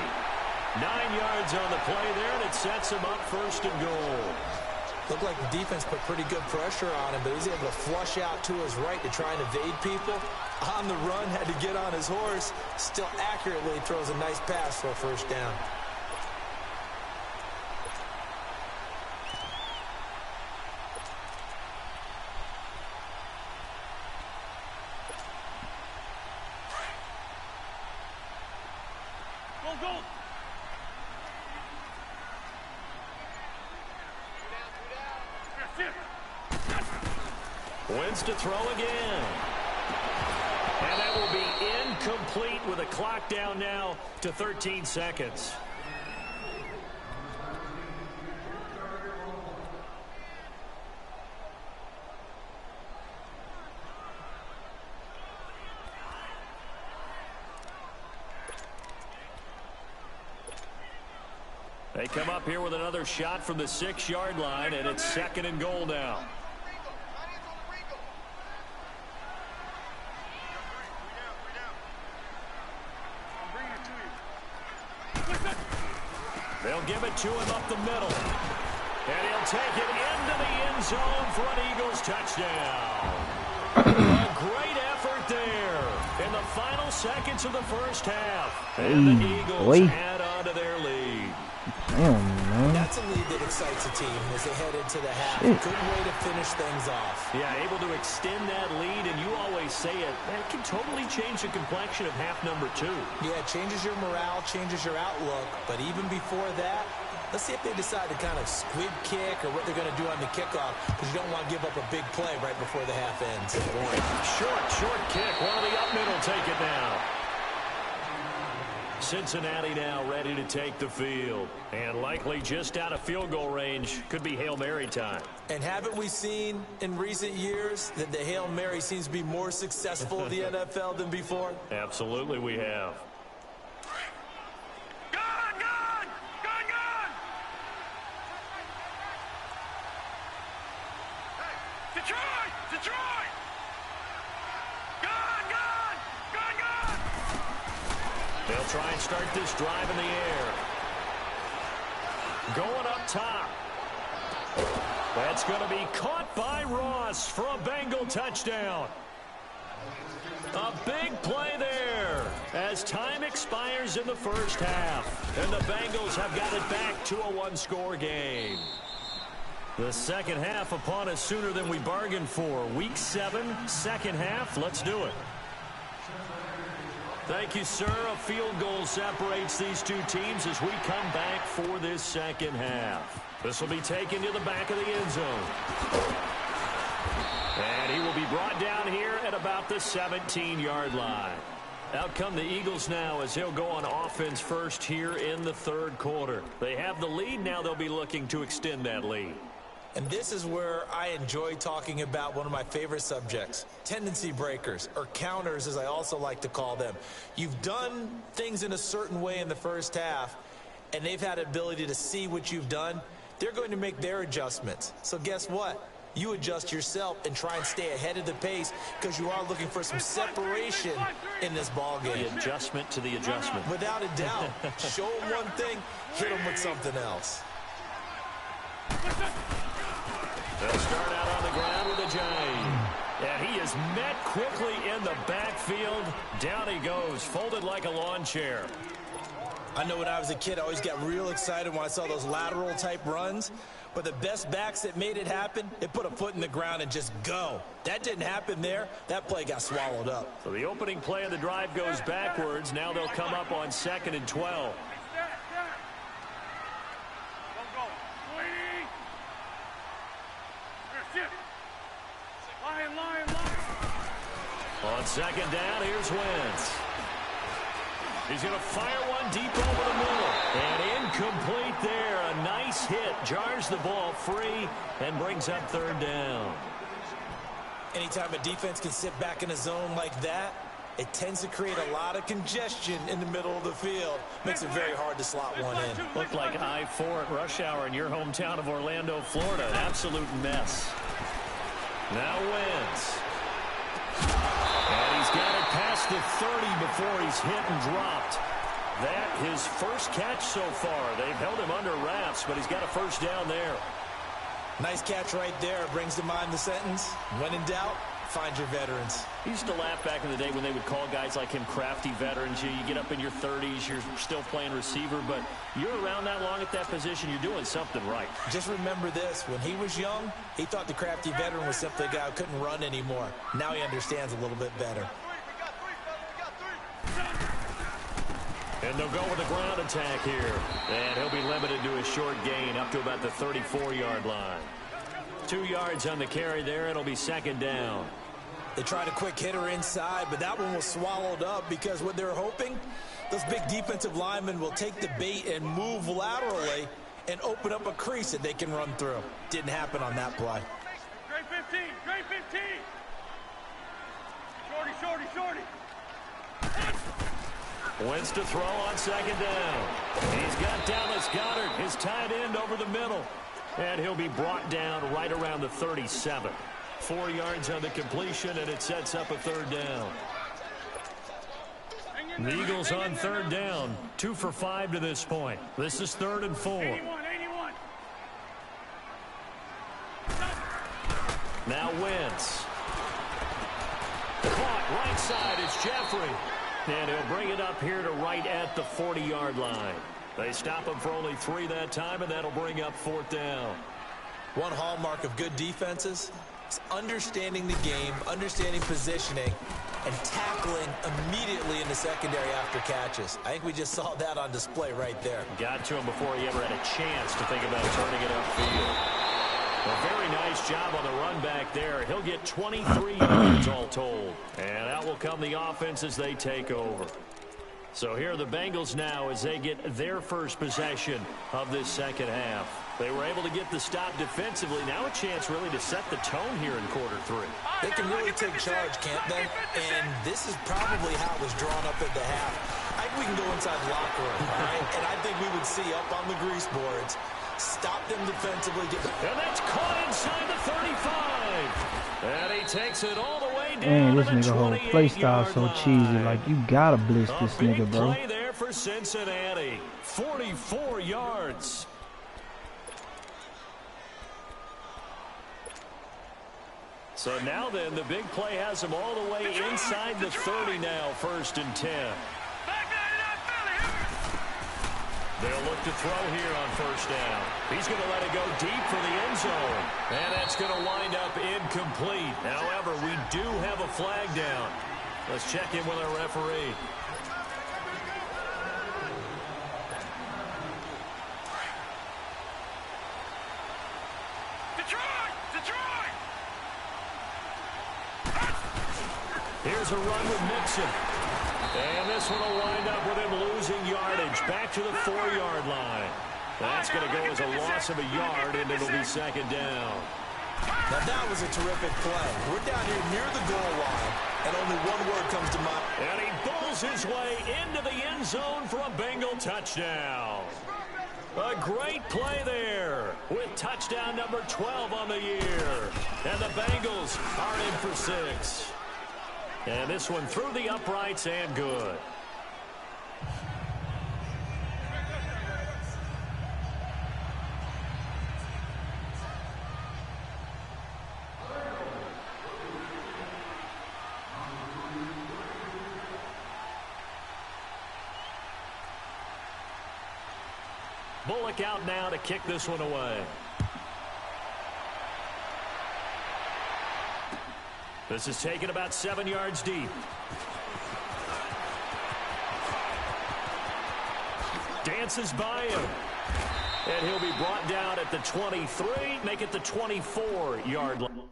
B: 9 yards on the play there, and it sets him up first and goal.
C: Looked like the defense put pretty good pressure on him, but he's able to flush out to his right to try and evade people. On the run, had to get on his horse. Still accurately throws a nice pass for a first down.
B: Wentz to throw again. And that will be incomplete with a clock down now to 13 seconds. They come up here with another shot from the 6-yard line, and it's second and goal now. They'll give it to him up the middle. And he'll take it into the end zone for an Eagles touchdown. A great effort there in the final seconds of the first half. And the Eagles add on to their lead.
A: Damn, man.
C: That's a lead that excites a team as they head into the half. Good way to finish things off.
B: Yeah, able to extend that lead, and you always say it, that can totally change the complexion of half number 2.
C: Yeah, it changes your morale, changes your outlook. But even before that, let's see if they decide to kind of squib kick or what they're going to do on the kickoff, because you don't want to give up a big play right before the half ends.
B: Short kick. One of the up middle take it now. Cincinnati now ready to take the field. And likely just out of field goal range. Could be Hail Mary time.
C: And haven't we seen in recent years that the Hail Mary seems to be more successful in the NFL than before?
B: Absolutely we have.
D: Gun! Hey, Detroit! Gun!
B: They'll try and start this drive in the air. Going up top. That's going to be caught by Ross for a Bengal touchdown. A big play there as time expires in the first half. And the Bengals have got it back to a one-score game. The second half upon us sooner than we bargained for. Week 7, second half. Let's do it. Thank you, sir. A field goal separates these two teams as we come back for this second half. This will be taken to the back of the end zone. And he will be brought down here at about the 17-yard line. Out come the Eagles now as he'll go on offense first here in the third quarter. They have the lead. Now they'll be looking to extend that lead.
C: And this is where I enjoy talking about one of my favorite subjects, tendency breakers, or counters as I also like to call them. You've done things in a certain way in the first half, and they've had ability to see what you've done. They're going to make their adjustments. So guess what? You adjust yourself and try and stay ahead of the pace because you are looking for some separation in this ball game.
B: The adjustment to the adjustment.
C: Without a doubt. Show them one thing, hit them with something else.
B: They'll start out on the ground with a giant. And he is met quickly in the backfield. Down he goes, folded like a lawn chair.
C: I know when I was a kid, I always got real excited when I saw those lateral type runs. But the best backs that made it happen, they put a foot in the ground and just go. That didn't happen there. That play got swallowed up.
B: So the opening play of the drive goes backwards. Now they'll come up on 2nd and 12. On 2nd down, here's Wentz. He's going to fire one deep over the middle. And incomplete there. A nice hit. Jars the ball free and brings up 3rd down.
C: Anytime a defense can sit back in a zone like that, it tends to create a lot of congestion in the middle of the field. Makes it very hard to slot one in.
B: Looked like I-4 at rush hour in your hometown of Orlando, Florida. An absolute mess. Now Wentz. And he's got it past the 30 before he's hit and dropped. That his first catch so far. They've held him under wraps, but he's got a first down there.
C: Nice catch right there. Brings to mind the sentence, when in doubt, find your veterans.
B: He used to laugh back in the day when they would call guys like him crafty veterans. You get up in your 30s, you're still playing receiver, but you're around that long at that position, you're doing something right.
C: Just remember this, when he was young, he thought the crafty veteran was simply a guy who couldn't run anymore. Now he understands a little bit better.
B: And they'll go with a ground attack here. And he'll be limited to a short gain up to about the 34-yard line. 2 yards on the carry there. It'll be 2nd down.
C: They tried a quick hitter inside, but that one was swallowed up because what they're hoping, those big defensive linemen will take the bait and move laterally and open up a crease that they can run through. Didn't happen on that play.
D: Great 15, great 15. Shorty, shorty, shorty.
B: Wentz to throw on 2nd down. He's got Dallas Goedert, his tight end, over the middle. And he'll be brought down right around the 37. 4 yards on the completion, and it sets up a 3rd down. The Eagles on 3rd down. 2 for 5 to this point. This is 3rd and 4.
D: 81.
B: Now Wentz. Caught right side. It's Jeffrey. And he'll bring it up here to right at the 40-yard line. They stop him for only 3 that time, and that'll bring up 4th down.
C: One hallmark of good defenses is understanding the game, understanding positioning, and tackling immediately in the secondary after catches. I think we just saw that on display right there.
B: Got to him before he ever had a chance to think about turning it upfield. A very nice job on the run back there. He'll get 23 yards all told. And out will come the offense as they take over. So here are the Bengals now as they get their first possession of this second half. They were able to get the stop defensively. Now a chance really to set the tone here in quarter 3.
C: They can really take charge, can't they? And this is probably how it was drawn up at the half. I think we can go inside the locker room, all right? And I think we would see up on the grease boards, stop them defensively.
B: And that's caught inside the 35. And he takes it all the way
A: Man,
B: down.
A: this nigga whole play style so cheesy. Like, you gotta blitz this nigga, bro.
B: Play there for Cincinnati. 44 yards. So now then, the big play has him all the way inside the 30 now, 1st and 10. They'll look to throw here on first down. He's going to let it go deep for the end zone. And that's going to wind up incomplete. However, we do have a flag down. Let's check in with our referee.
D: Detroit!
B: Here's a run with Mixon. And this one will wind up with him losing yardage back to the 4-yard line. That's going to go as a loss of a yard, and it'll be second down.
C: Now that was a terrific play. We're down here near the goal line, and only one word comes to mind.
B: And he bulls his way into the end zone for a Bengal touchdown. A great play there with touchdown number 12 on the year. And the Bengals are in for 6. And this one through the uprights and good. Bullock out now to kick this one away. This is taken about 7 yards deep. Dances by him. And he'll be brought down at the 23, make it the 24-yard line.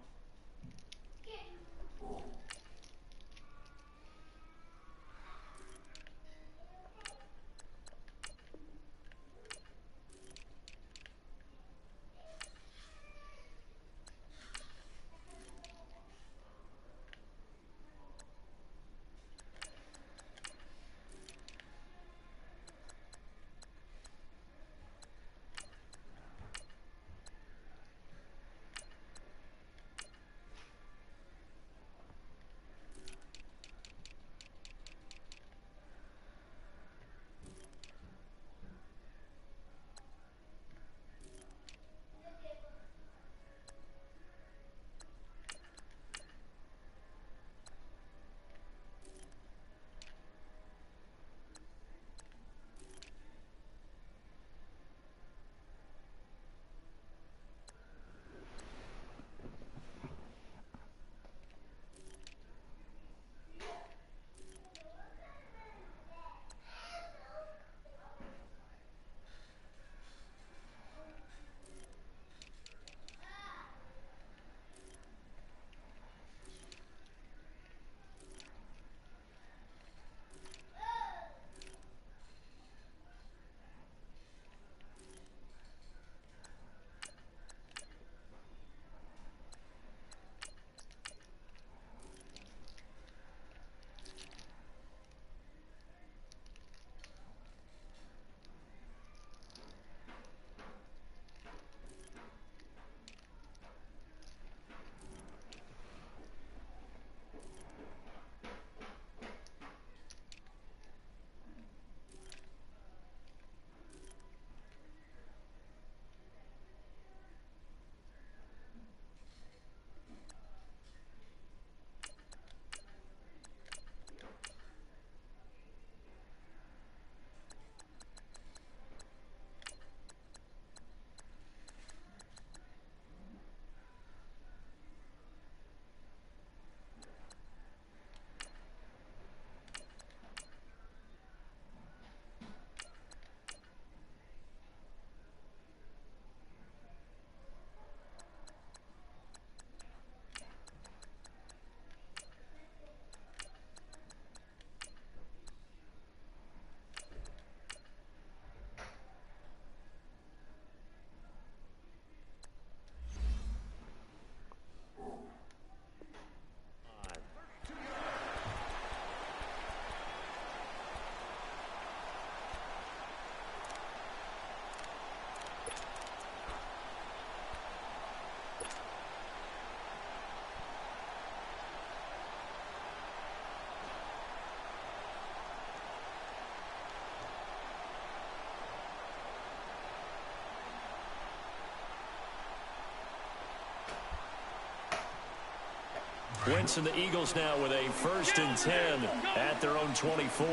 B: Wentz and the Eagles now with a 1st and 10 at their own 24.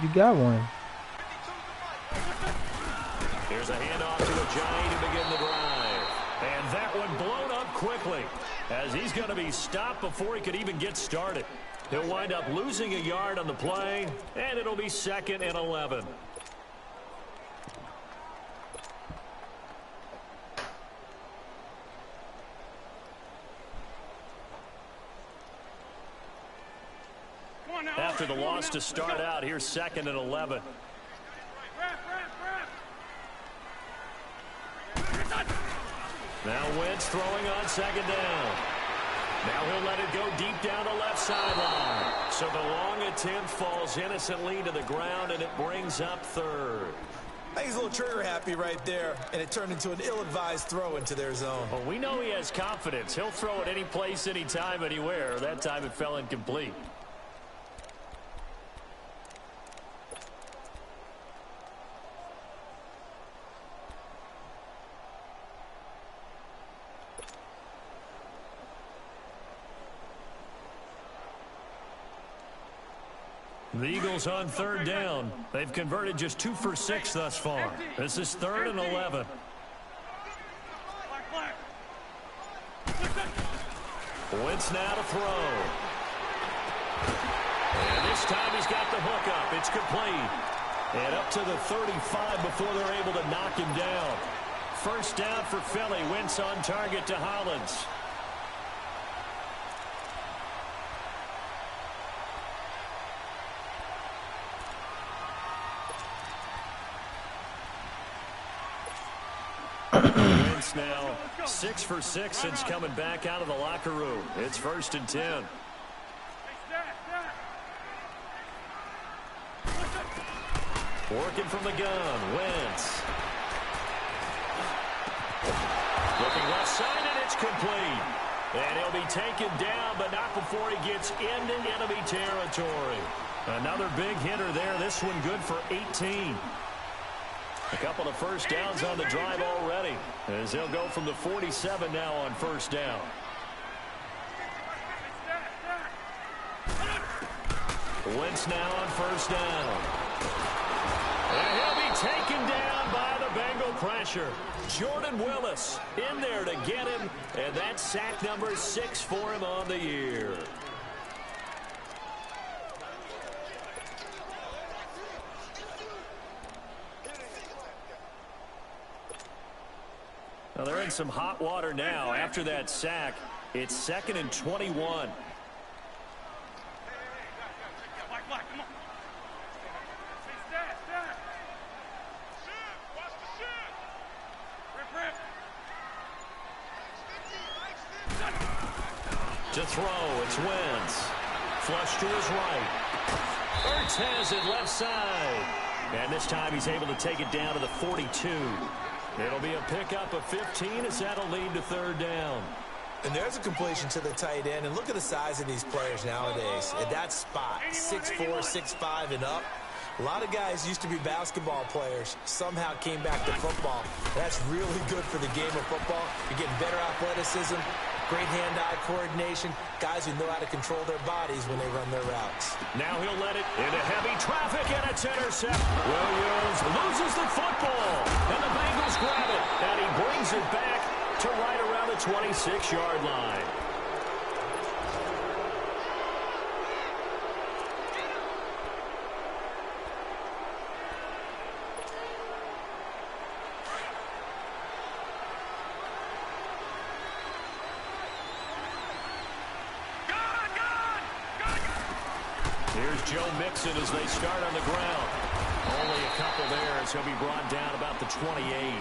A: You got one.
B: Here's a handoff to a giant to begin the drive. And that one blown up quickly as he's going to be stopped before he could even get started. He'll wind up losing a yard on the play, and it'll be 2nd and 11. After the loss to start out, here's 2nd and 11. Now Wentz throwing on 2nd down. Now he'll let it go deep down the left sideline. So the long attempt falls innocently to the ground, and it brings up 3rd.
C: I think he's a little trigger happy right there, and it turned into an ill-advised throw into their zone.
B: Well, we know he has confidence. He'll throw it any place, anytime, anywhere. That time it fell incomplete. The Eagles on 3rd down. They've converted just 2 for 6 thus far. This is 3rd and 11. Wentz now to throw. And this time he's got the hook up. It's complete. And up to the 35 before they're able to knock him down. 1st down for Philly. Wentz on target to Hollins. Wentz now 6 for 6 since coming back out of the locker room. It's 1st and 10. Working from the gun, Wentz. Looking left side, and it's complete. And he'll be taken down, but not before he gets into enemy territory. Another big hitter there. This one good for 18. A couple of 1st downs on the drive already, as they'll go from the 47 now on 1st down. Wentz now on 1st down. And he'll be taken down by the Bengal pressure. Jordan Willis in there to get him, and that's sack number 6 for him on the year. Well, they're in some hot water now. After that sack, it's 2nd and 21. To throw, it's Wentz. Flush to his right. Ertz has it left side. And this time he's able to take it down to the 42. It'll be a pickup of 15 as that'll lead to 3rd down.
C: And there's a completion to the tight end. And look at the size of these players nowadays. At that spot, 6'4", 6'5", and up. A lot of guys used to be basketball players. Somehow came back to football. That's really good for the game of football. You're getting better athleticism, great hand-eye coordination, guys who know how to control their bodies when they run their routes.
B: Now he'll let it into heavy traffic, and it's intercept. Williams loses the football, and the Bengals grab it, and he brings it back to right around the 26-yard line. Here's Joe Mixon as they start on the ground. Only a couple there as he'll be brought down about the 28.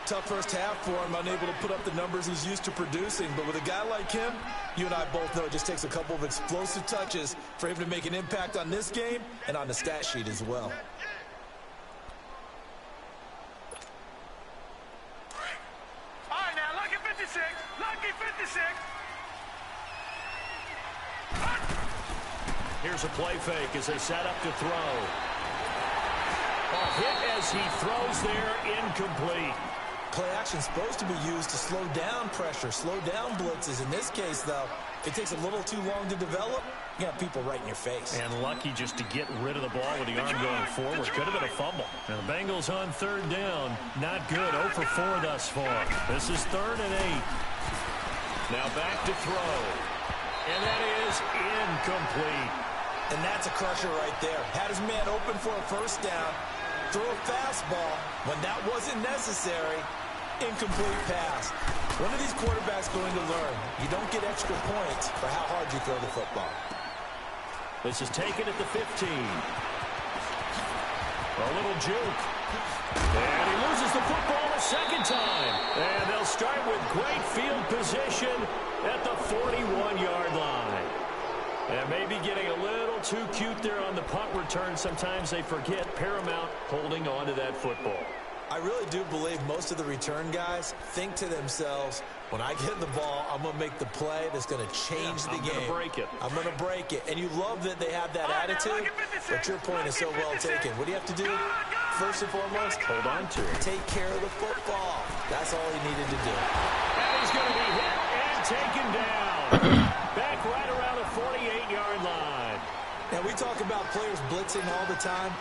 C: Tough first half for him, unable to put up the numbers he's used to producing. But with a guy like him, you and I both know it just takes a couple of explosive touches for him to make an impact on this game and on the stat sheet as well.
D: All right, now, lucky 56. Lucky 56.
B: Here's a play fake as they set up to throw. A hit as he throws there, incomplete.
C: Play action supposed to be used to slow down pressure, slow down blitzes. In this case, though, If it takes a little too long to develop, you got people right in your face.
E: And lucky just to get rid of the ball with the arm going forward. Could have been a fumble. And the Bengals on third down. Not good. 0 for 4 thus far. This is 3rd and 8. Now back to throw. And that is incomplete.
C: And that's a crusher right there. Had his man open for a first down. Throw a fastball when that wasn't necessary. Incomplete pass. When are these quarterbacks going to learn? You don't get extra points for how hard you throw the football.
E: This is taken at the 15. A little juke. And he loses the football a second time. And they'll start with great field position at the 41-yard line. And maybe getting a little too cute there on the punt return. Sometimes they forget paramount holding on to that football.
C: I really do believe most of the return guys think to themselves, when I get the ball, I'm going to make the play that's going to change the game.
E: I'm going to break it.
C: I'm going to break it. And you love that they have that attitude, but your point is so well taken. What do you have to do? First and foremost,
E: hold on to it.
C: Take care of the football. That's all he needed to do.
E: And he's going to be hit and taken down. Back right around the 48-yard line.
C: Now, we talk about players blitzing all the time.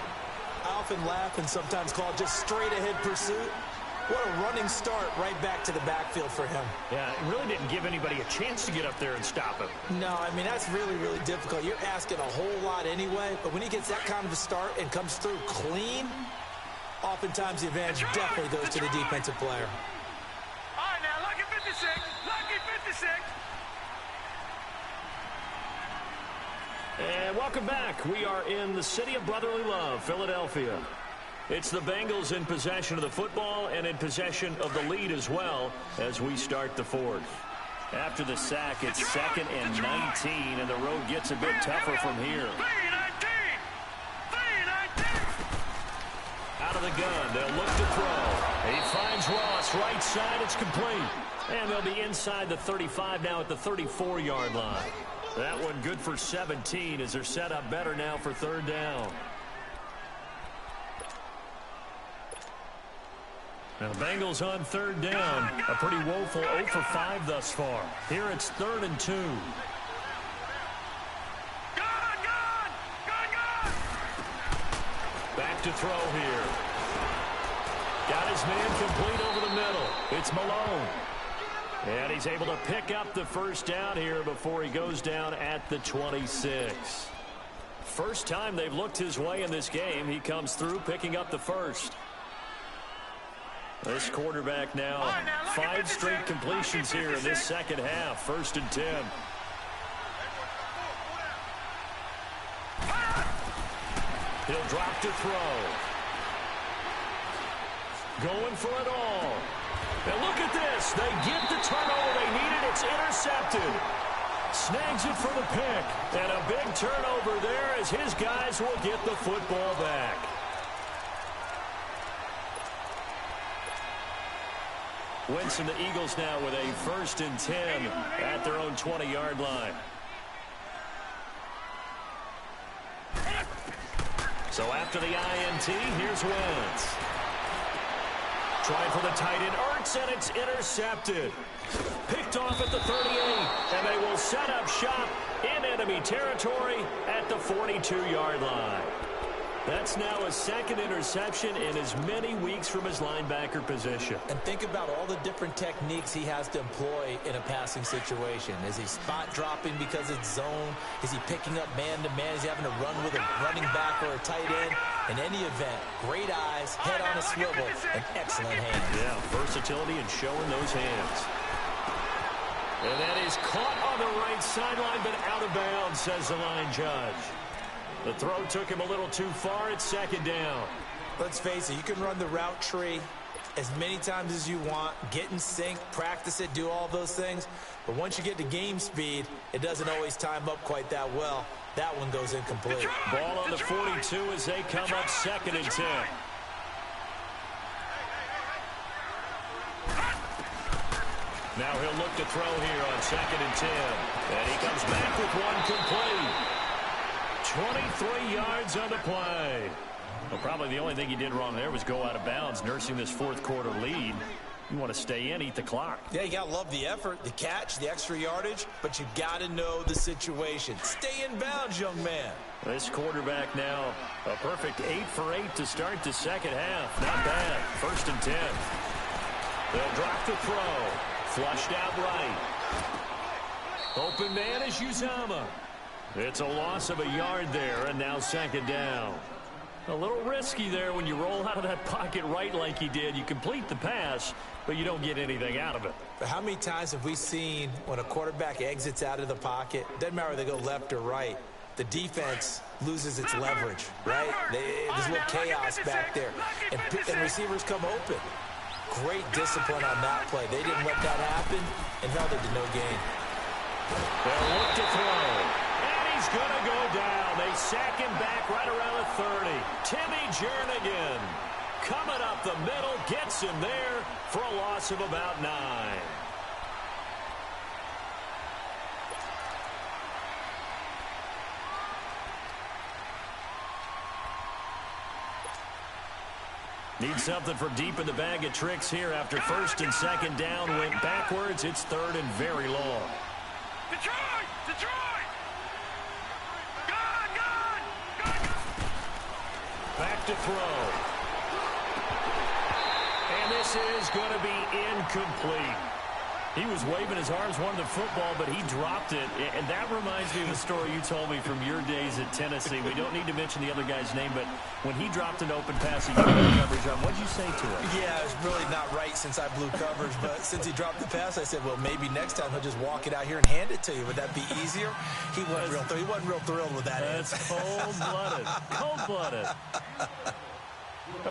C: I often laugh and sometimes call it just straight-ahead pursuit. What a running start right back to the backfield for him.
E: Yeah, it really didn't give anybody a chance to get up there and stop him.
C: No, I mean, that's really, really difficult. You're asking a whole lot anyway, but when he gets that kind of a start and comes through clean, oftentimes the advantage definitely goes to the defensive player.
D: All right, now, lucky 56. Lucky 56.
E: And welcome back. We are in the city of brotherly love, Philadelphia. It's the Bengals in possession of the football and in possession of the lead as well as we start the fourth. After the sack, it's 2nd and 19, and the road gets a bit tougher from here. Out of the gun, they'll look to throw. He finds Ross, right side, it's complete. And they'll be inside the 35 now at the 34-yard line. That one good for 17 as they're set up better now for 3rd down. Now the Bengals on 3rd down. A pretty woeful 0 for 5 thus far. Here it's 3rd and 2. Back to throw here. Got his man complete over the middle. It's Malone. And he's able to pick up the first down here before he goes down at the 26. First time they've looked his way in this game. He comes through picking up the first. This quarterback now 5 straight completions here in this second half. 1st and 10. He'll drop to throw. Going for it all. And look at this. They get the turnover they needed. It's intercepted. Snags it for the pick. And a big turnover there as his guys will get the football back. Wentz and the Eagles now with a 1st and 10 at their own 20-yard line. So after the INT, here's Wentz. Trying for the tight end, Ertz, and it's intercepted. Picked off at the 38, and they will set up shop in enemy territory at the 42-yard line. That's now a 2nd interception in as many weeks from his linebacker position.
C: And think about all the different techniques he has to employ in a passing situation. Is he spot dropping because it's zone? Is he picking up man-to-man? Is he having to run with a running back or a tight end? In any event, great eyes, head on a swivel, and excellent hands.
E: Yeah, versatility and showing those hands. And that is caught on the right sideline, but out of bounds, says the line judge. The throw took him a little too far. It's 2nd down.
C: Let's face it, you can run the route tree as many times as you want, get in sync, practice it, do all those things. But once you get to game speed, it doesn't always time up quite that well. That one goes incomplete.
E: Ball on the 42 as they come up 2nd and 10. Now he'll look to throw here on 2nd and 10. And he comes back with one complete. 23 yards on the play. Well, probably the only thing he did wrong there was go out of bounds, nursing this 4th quarter lead.
B: You want to stay in, eat the clock.
C: Yeah, you got to love the effort, the catch, the extra yardage, but you got to know the situation. Stay in bounds, young man.
B: This quarterback now, a perfect 8 for 8 to start the second half. Not bad. 1st and 10. They'll drop the throw. Flushed out right. Open man is Uzama. It's a loss of a yard there, and now 2nd down. A little risky there when you roll out of that pocket right like he did. You complete the pass, but you don't get anything out of it.
C: But how many times have we seen when a quarterback exits out of the pocket, doesn't matter whether they go left or right, the defense loses its leverage, right? There's a little chaos back there, and receivers come open. Great discipline on that play. They didn't let that happen and held it to no gain.
B: They'll look to throw. And he's going to go down. They sack him back right around the 30. Timmy Jernigan coming up the middle, gets him there for a loss of about 9. Need something from deep in the bag of tricks here after 1st and 2nd down. Went backwards. It's 3rd and very long.
D: Detroit! Detroit! Gone!
B: Back to throw. And this is going to be incomplete. He was waving his arms, wanted the football, but he dropped it. And that reminds me of a story you told me from your days at Tennessee. We don't need to mention the other guy's name, but when he dropped an open pass, he got coverage on. What did you say to him?
C: Yeah, it's really not right since I blew coverage, but since he dropped the pass, I said, well, maybe next time he'll just walk it out here and hand it to you. Would that be easier? He wasn't real thrilled with that.
B: That's cold-blooded. Cold-blooded.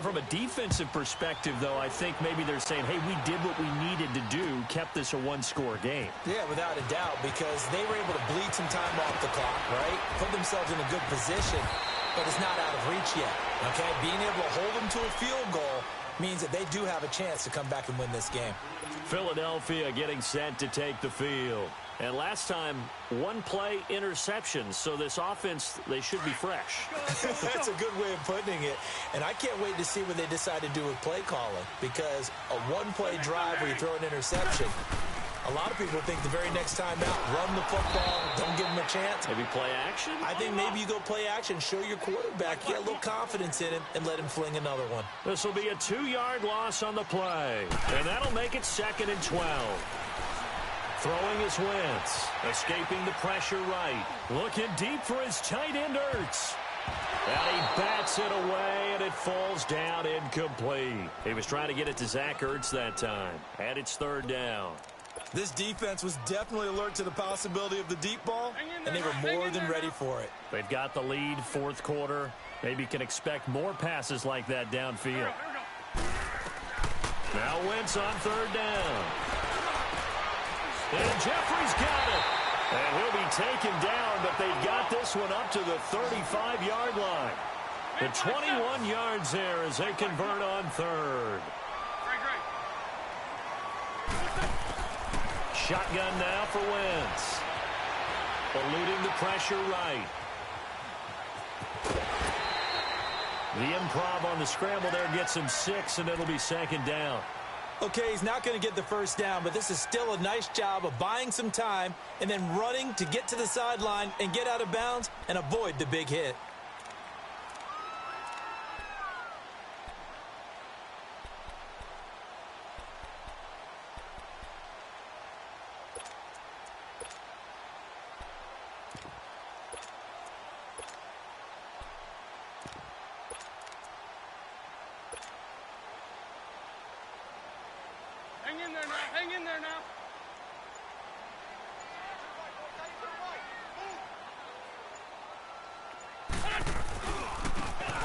B: From a defensive perspective, though, I think maybe they're saying, hey, we did what we needed to do, kept this a one-score game.
C: Yeah, without a doubt, because they were able to bleed some time off the clock, right? Put themselves in a good position, but it's not out of reach yet, okay? Being able to hold them to a field goal means that they do have a chance to come back and win this game.
B: Philadelphia getting set to take the field. And last time, 1-play interception. So this offense, they should be fresh.
C: That's a good way of putting it. And I can't wait to see what they decide to do with play calling. Because a 1-play drive where you throw an interception, a lot of people think the very next time out, run the football, don't give them a chance.
B: Maybe play action?
C: I think maybe you go play action, show your quarterback, get a little confidence in him, and let him fling another one.
B: This will be a 2-yard loss on the play. And that'll make it 2nd and 12. Throwing is Wentz, escaping the pressure right. Looking deep for his tight end, Ertz. And he bats it away, and it falls down incomplete. He was trying to get it to Zach Ertz that time. And it's 3rd down.
C: This defense was definitely alert to the possibility of the deep ball, and they were more than ready for it.
B: They've got the lead, 4th quarter. Maybe can expect more passes like that downfield. Now Wentz on 3rd down. And Jeffrey's got it. And he'll be taken down, but they've got this one up to the 35-yard line. The 21 yards there as they convert on 3rd. Shotgun now for Wentz. Eluding the pressure right. The improv on the scramble there gets him 6, and it'll be 2nd down.
C: Okay, he's not going to get the first down, but this is still a nice job of buying some time and then running to get to the sideline and get out of bounds and avoid the big hit.
D: Hang in there now.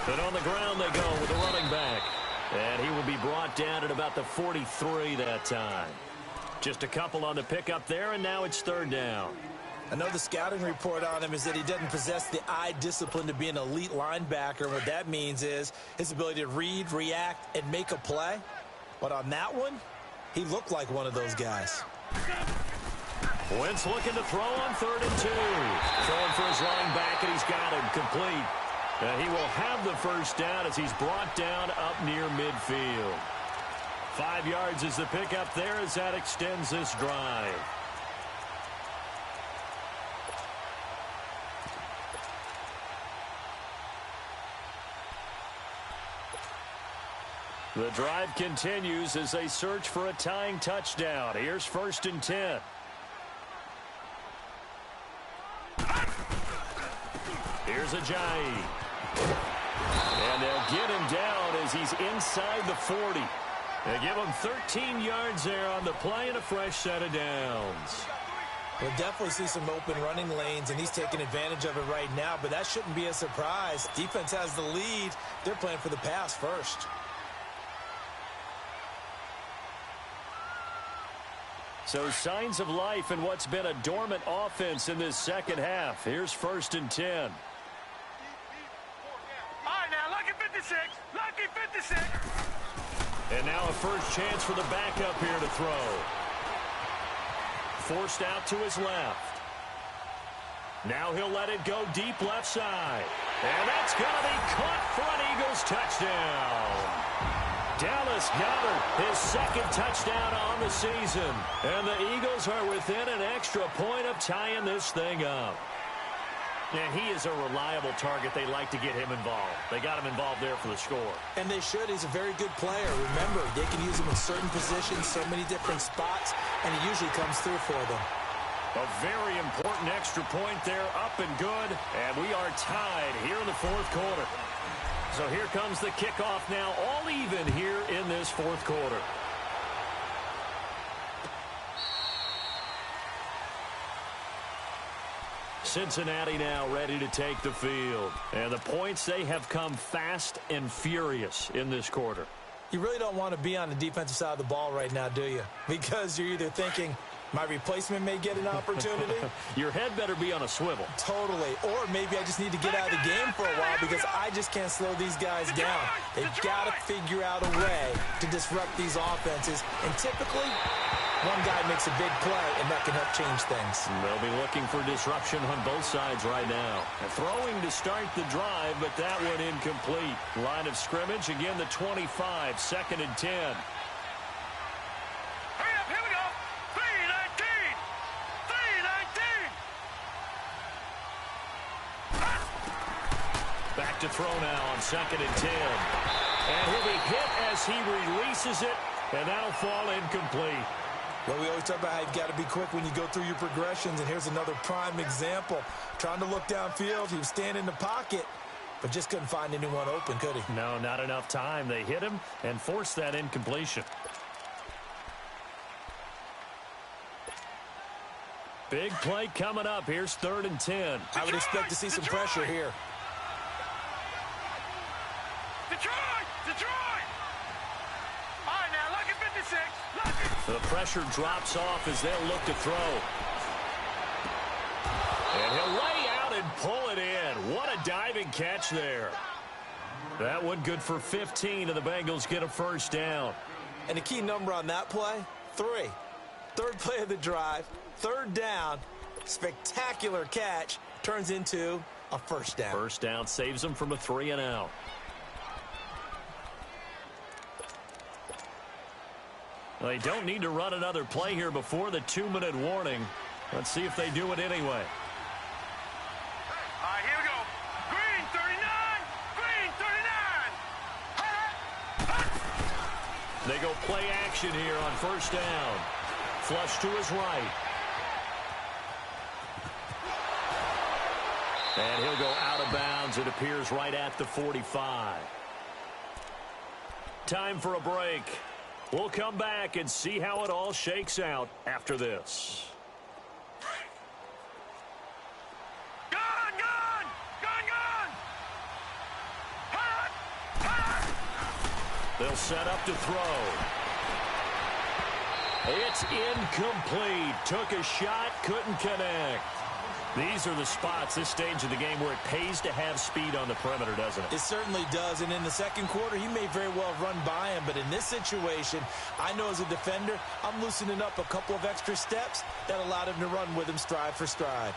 B: And on the ground they go with the running back. And he will be brought down at about the 43 that time. Just a couple on the pickup there, and now it's 3rd down.
C: I know the scouting report on him is that he doesn't possess the eye discipline to be an elite linebacker. What that means is his ability to read, react, and make a play. But on that one, he looked like one of those guys.
B: Wentz looking to throw on 3rd and 2. Throwing for his running back, and he's got him complete. And he will have the first down as he's brought down up near midfield. 5 yards is the pickup there as that extends this drive. The drive continues as they search for a tying touchdown. Here's 1st and 10. Here's Ajayi. And they'll get him down as he's inside the 40. They give him 13 yards there on the play and a fresh set of downs.
C: We'll definitely see some open running lanes, and he's taking advantage of it right now, but that shouldn't be a surprise. Defense has the lead. They're playing for the pass first.
B: So signs of life in what's been a dormant offense in this second half. Here's 1st and 10.
D: All right, now, lucky 56. Lucky 56.
B: And now a first chance for the backup here to throw. Forced out to his left. Now he'll let it go deep left side. And that's going to be caught for an Eagles touchdown. Dallas Goedert, his second touchdown on the season. And the Eagles are within an extra point of tying this thing up. And he is a reliable target. They like to get him involved. They got him involved there for the score.
C: And they should. He's a very good player. Remember, they can use him in certain positions, so many different spots, and he usually comes through for them.
B: A very important extra point there, up and good. And we are tied here in the 4th quarter. So here comes the kickoff now, all even here in this 4th quarter. Cincinnati now ready to take the field. And the points, they have come fast and furious in this quarter.
C: You really don't want to be on the defensive side of the ball right now, do you? Because you're either thinking, my replacement may get an opportunity.
B: Your head better be on a swivel.
C: Totally. Or maybe I just need to get out of the game for a while because I just can't slow these guys down. They've got to figure out a way to disrupt these offenses. And typically, one guy makes a big play, and that can help change things.
B: They'll be looking for disruption on both sides right now. And throwing to start the drive, but that one incomplete. Line of scrimmage, again the 25, 2nd and 10.
D: Hurry up, here we go. 3-19. 3-19.
B: Back to throw now on 2nd and 10. And he'll be hit as he releases it, and that'll fall incomplete.
C: Well, we always talk about how you've got to be quick when you go through your progressions, and here's another prime example. Trying to look downfield, he was standing in the pocket, but just couldn't find anyone open, could he?
B: No, not enough time. They hit him and forced that incompletion. Big play coming up. Here's 3rd and 10.
C: I would expect to see some pressure here.
D: Detroit! Detroit! All right, now, lucky 56. Lucky.
B: The pressure drops off as they'll look to throw. And he'll lay out and pull it in. What a diving catch there. That one good for 15, and the Bengals get a first down.
C: And the key number on that play, 3. 3rd play of the drive, 3rd down, spectacular catch, turns into a first down.
B: First down saves them from a 3 and out. Well, they don't need to run another play here before the 2-minute warning. Let's see if they do it anyway.
D: All right, here we go. Green 39. Green 39.
B: They go play action here on first down. Flush to his right. And he'll go out of bounds. It appears right at the 45. Time for a break. We'll come back and see how it all shakes out after this.
D: Gun, gun! Gun, gun! Hot! Hot!
B: They'll set up to throw. It's incomplete. Took a shot, couldn't connect. These are the spots, this stage of the game, where it pays to have speed on the perimeter, doesn't it?
C: It certainly does, and in the second quarter, he may very well run by him, but in this situation, I know as a defender, I'm loosening up a couple of extra steps that allowed him to run with him stride for stride.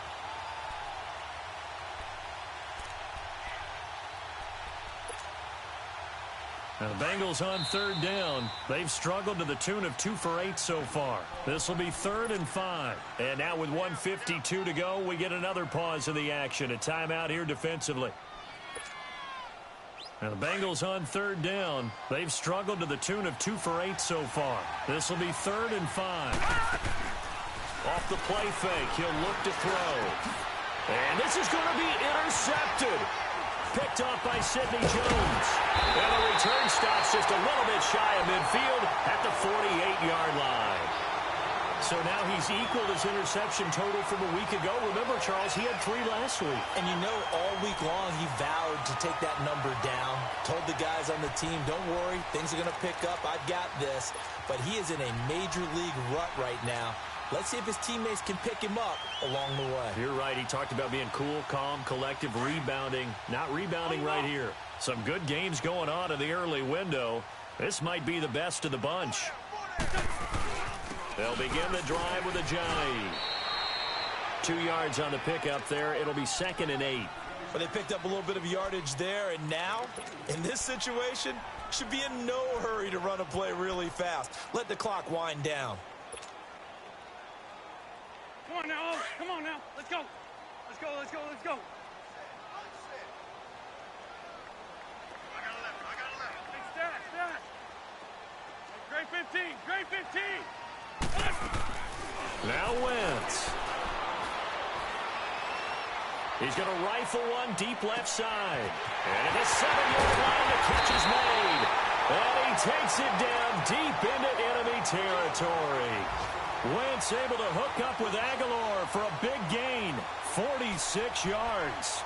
B: Now the Bengals on 3rd down. They've struggled to the tune of 2 for 8 so far. This will be 3rd and 5. And now with 1:52 to go, we get another pause in the action. A timeout here defensively. Now the Bengals on 3rd down. They've struggled to the tune of 2 for 8 so far. This will be 3rd and 5. Off the play fake, he'll look to throw. And this is going to be intercepted. Picked off by Sidney Jones. And the return stops just a little bit shy of midfield at the 48-yard line. So now he's equaled his interception total from a week ago. Remember, Charles, he had 3 last week.
C: And you know, all week long he vowed to take that number down. Told the guys on the team, don't worry, things are going to pick up. I've got this. But he is in a major league rut right now. Let's see if his teammates can pick him up along the way.
B: You're right. He talked about being cool, calm, collective, rebounding. Not rebounding right here. Some good games going on in the early window. This might be the best of the bunch. They'll begin the drive with Ajayi. 2 yards on the pickup there. It'll be 2nd and 8.
C: But they picked up a little bit of yardage there, and now, in this situation, should be in no hurry to run a play really fast. Let the clock wind down.
D: Come on now, come on now. Let's go. Let's go, let's go, let's go. I got a left. Big stat. Great 15, great 15.
B: Now Wentz. He's going to rifle one deep left side. And at the 7-yard line, the catch is made. And he takes it down deep into enemy territory. Wentz able to hook up with Aguilar for a big gain, 46 yards.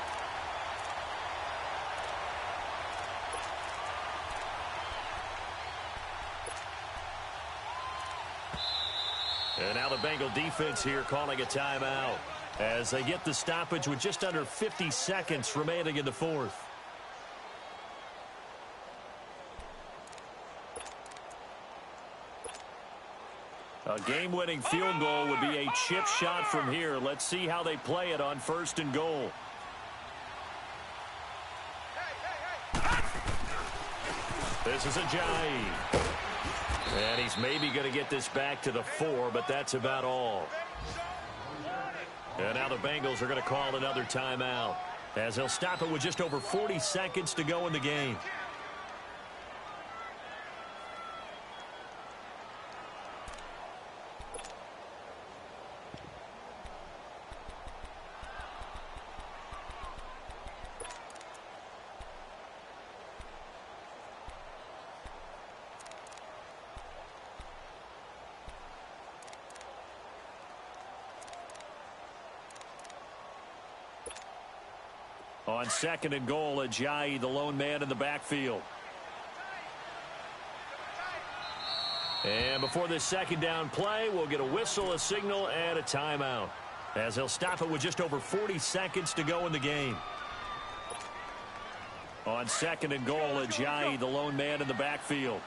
B: And now the Bengal defense here calling a timeout as they get the stoppage with just under 50 seconds remaining in the 4th. A game-winning field goal would be a chip shot from here. Let's see how they play it on 1st and goal. This is Ajayi. And he's maybe going to get this back to the 4, but that's about all. And now the Bengals are going to call another timeout as they'll stop it with just over 40 seconds to go in the game. On 2nd and goal, Ajayi, the lone man in the backfield. And before this 2nd down play, we'll get a whistle, a signal, and a timeout as they'll stop it with just over 40 seconds to go in the game. On 2nd and goal, Ajayi, the lone man in the backfield.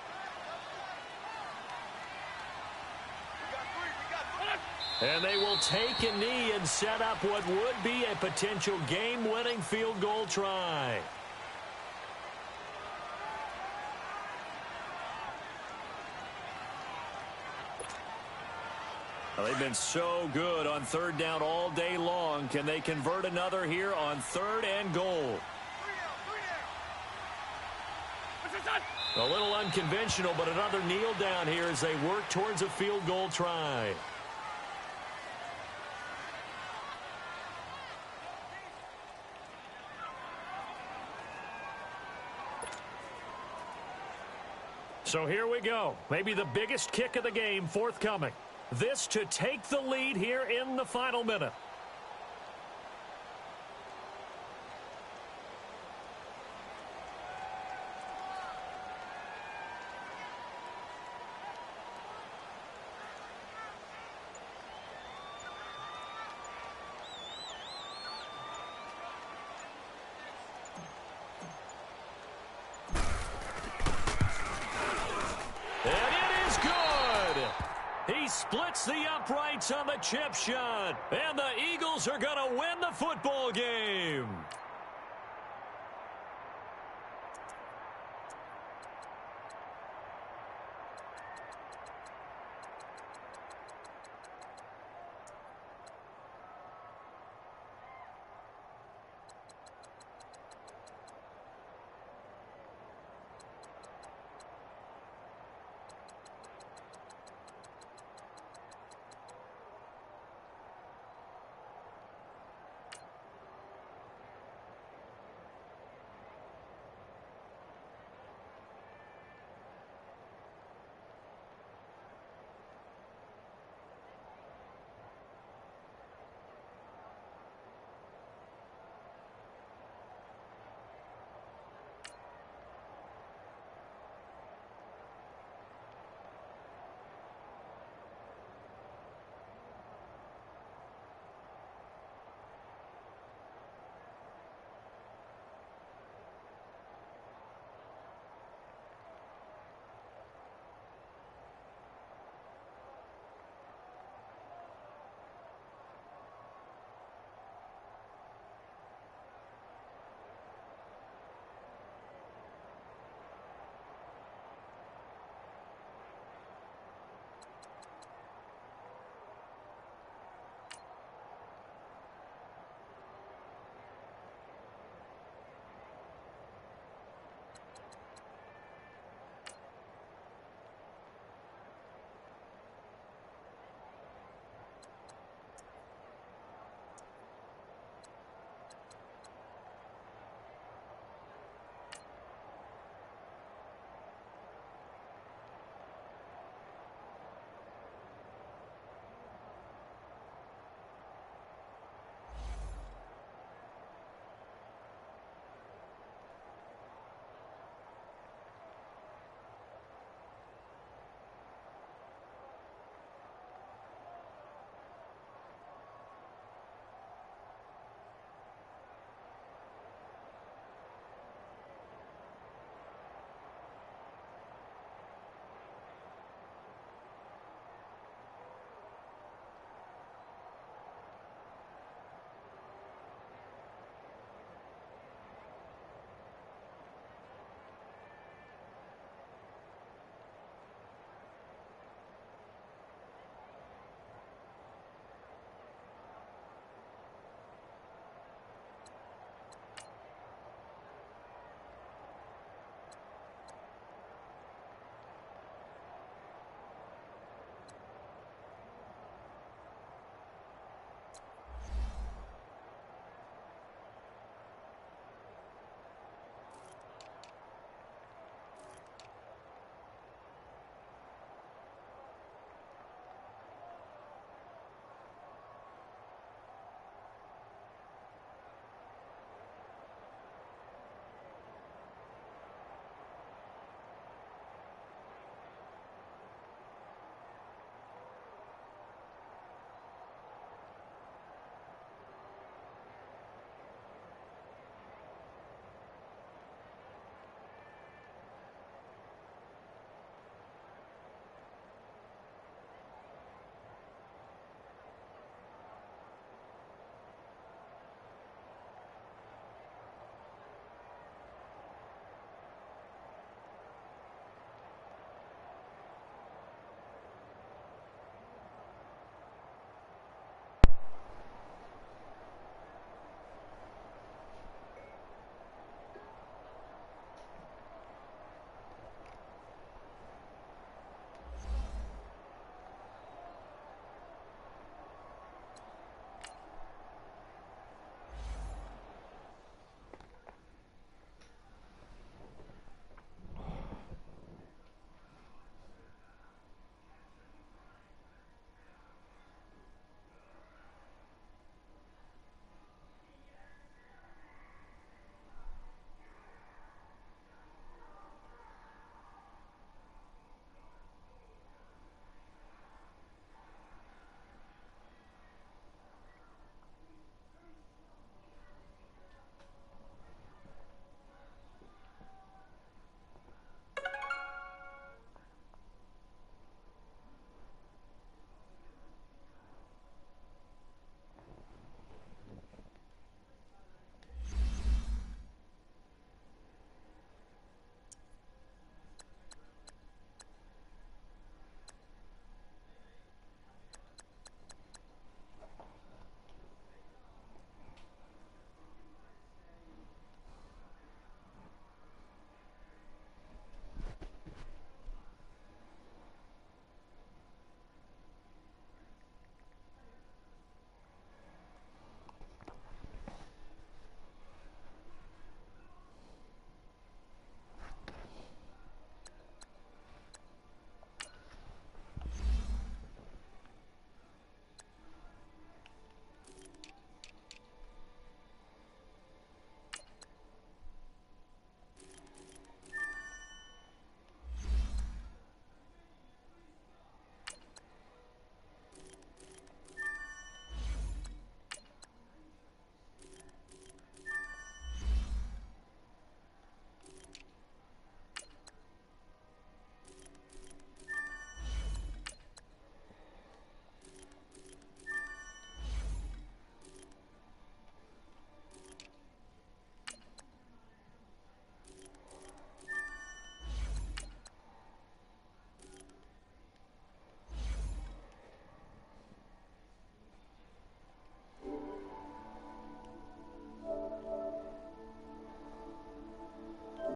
B: And they will take a knee and set up what would be a potential game-winning field goal try. Well, they've been so good on 3rd down all day long. Can they convert another here on 3rd and goal? A little unconventional, but another kneel down here as they work towards a field goal try. So here we go. Maybe the biggest kick of the game forthcoming. This to take the lead here in the final minute. Splits the uprights on the chip shot. And the Eagles are going to win the football game.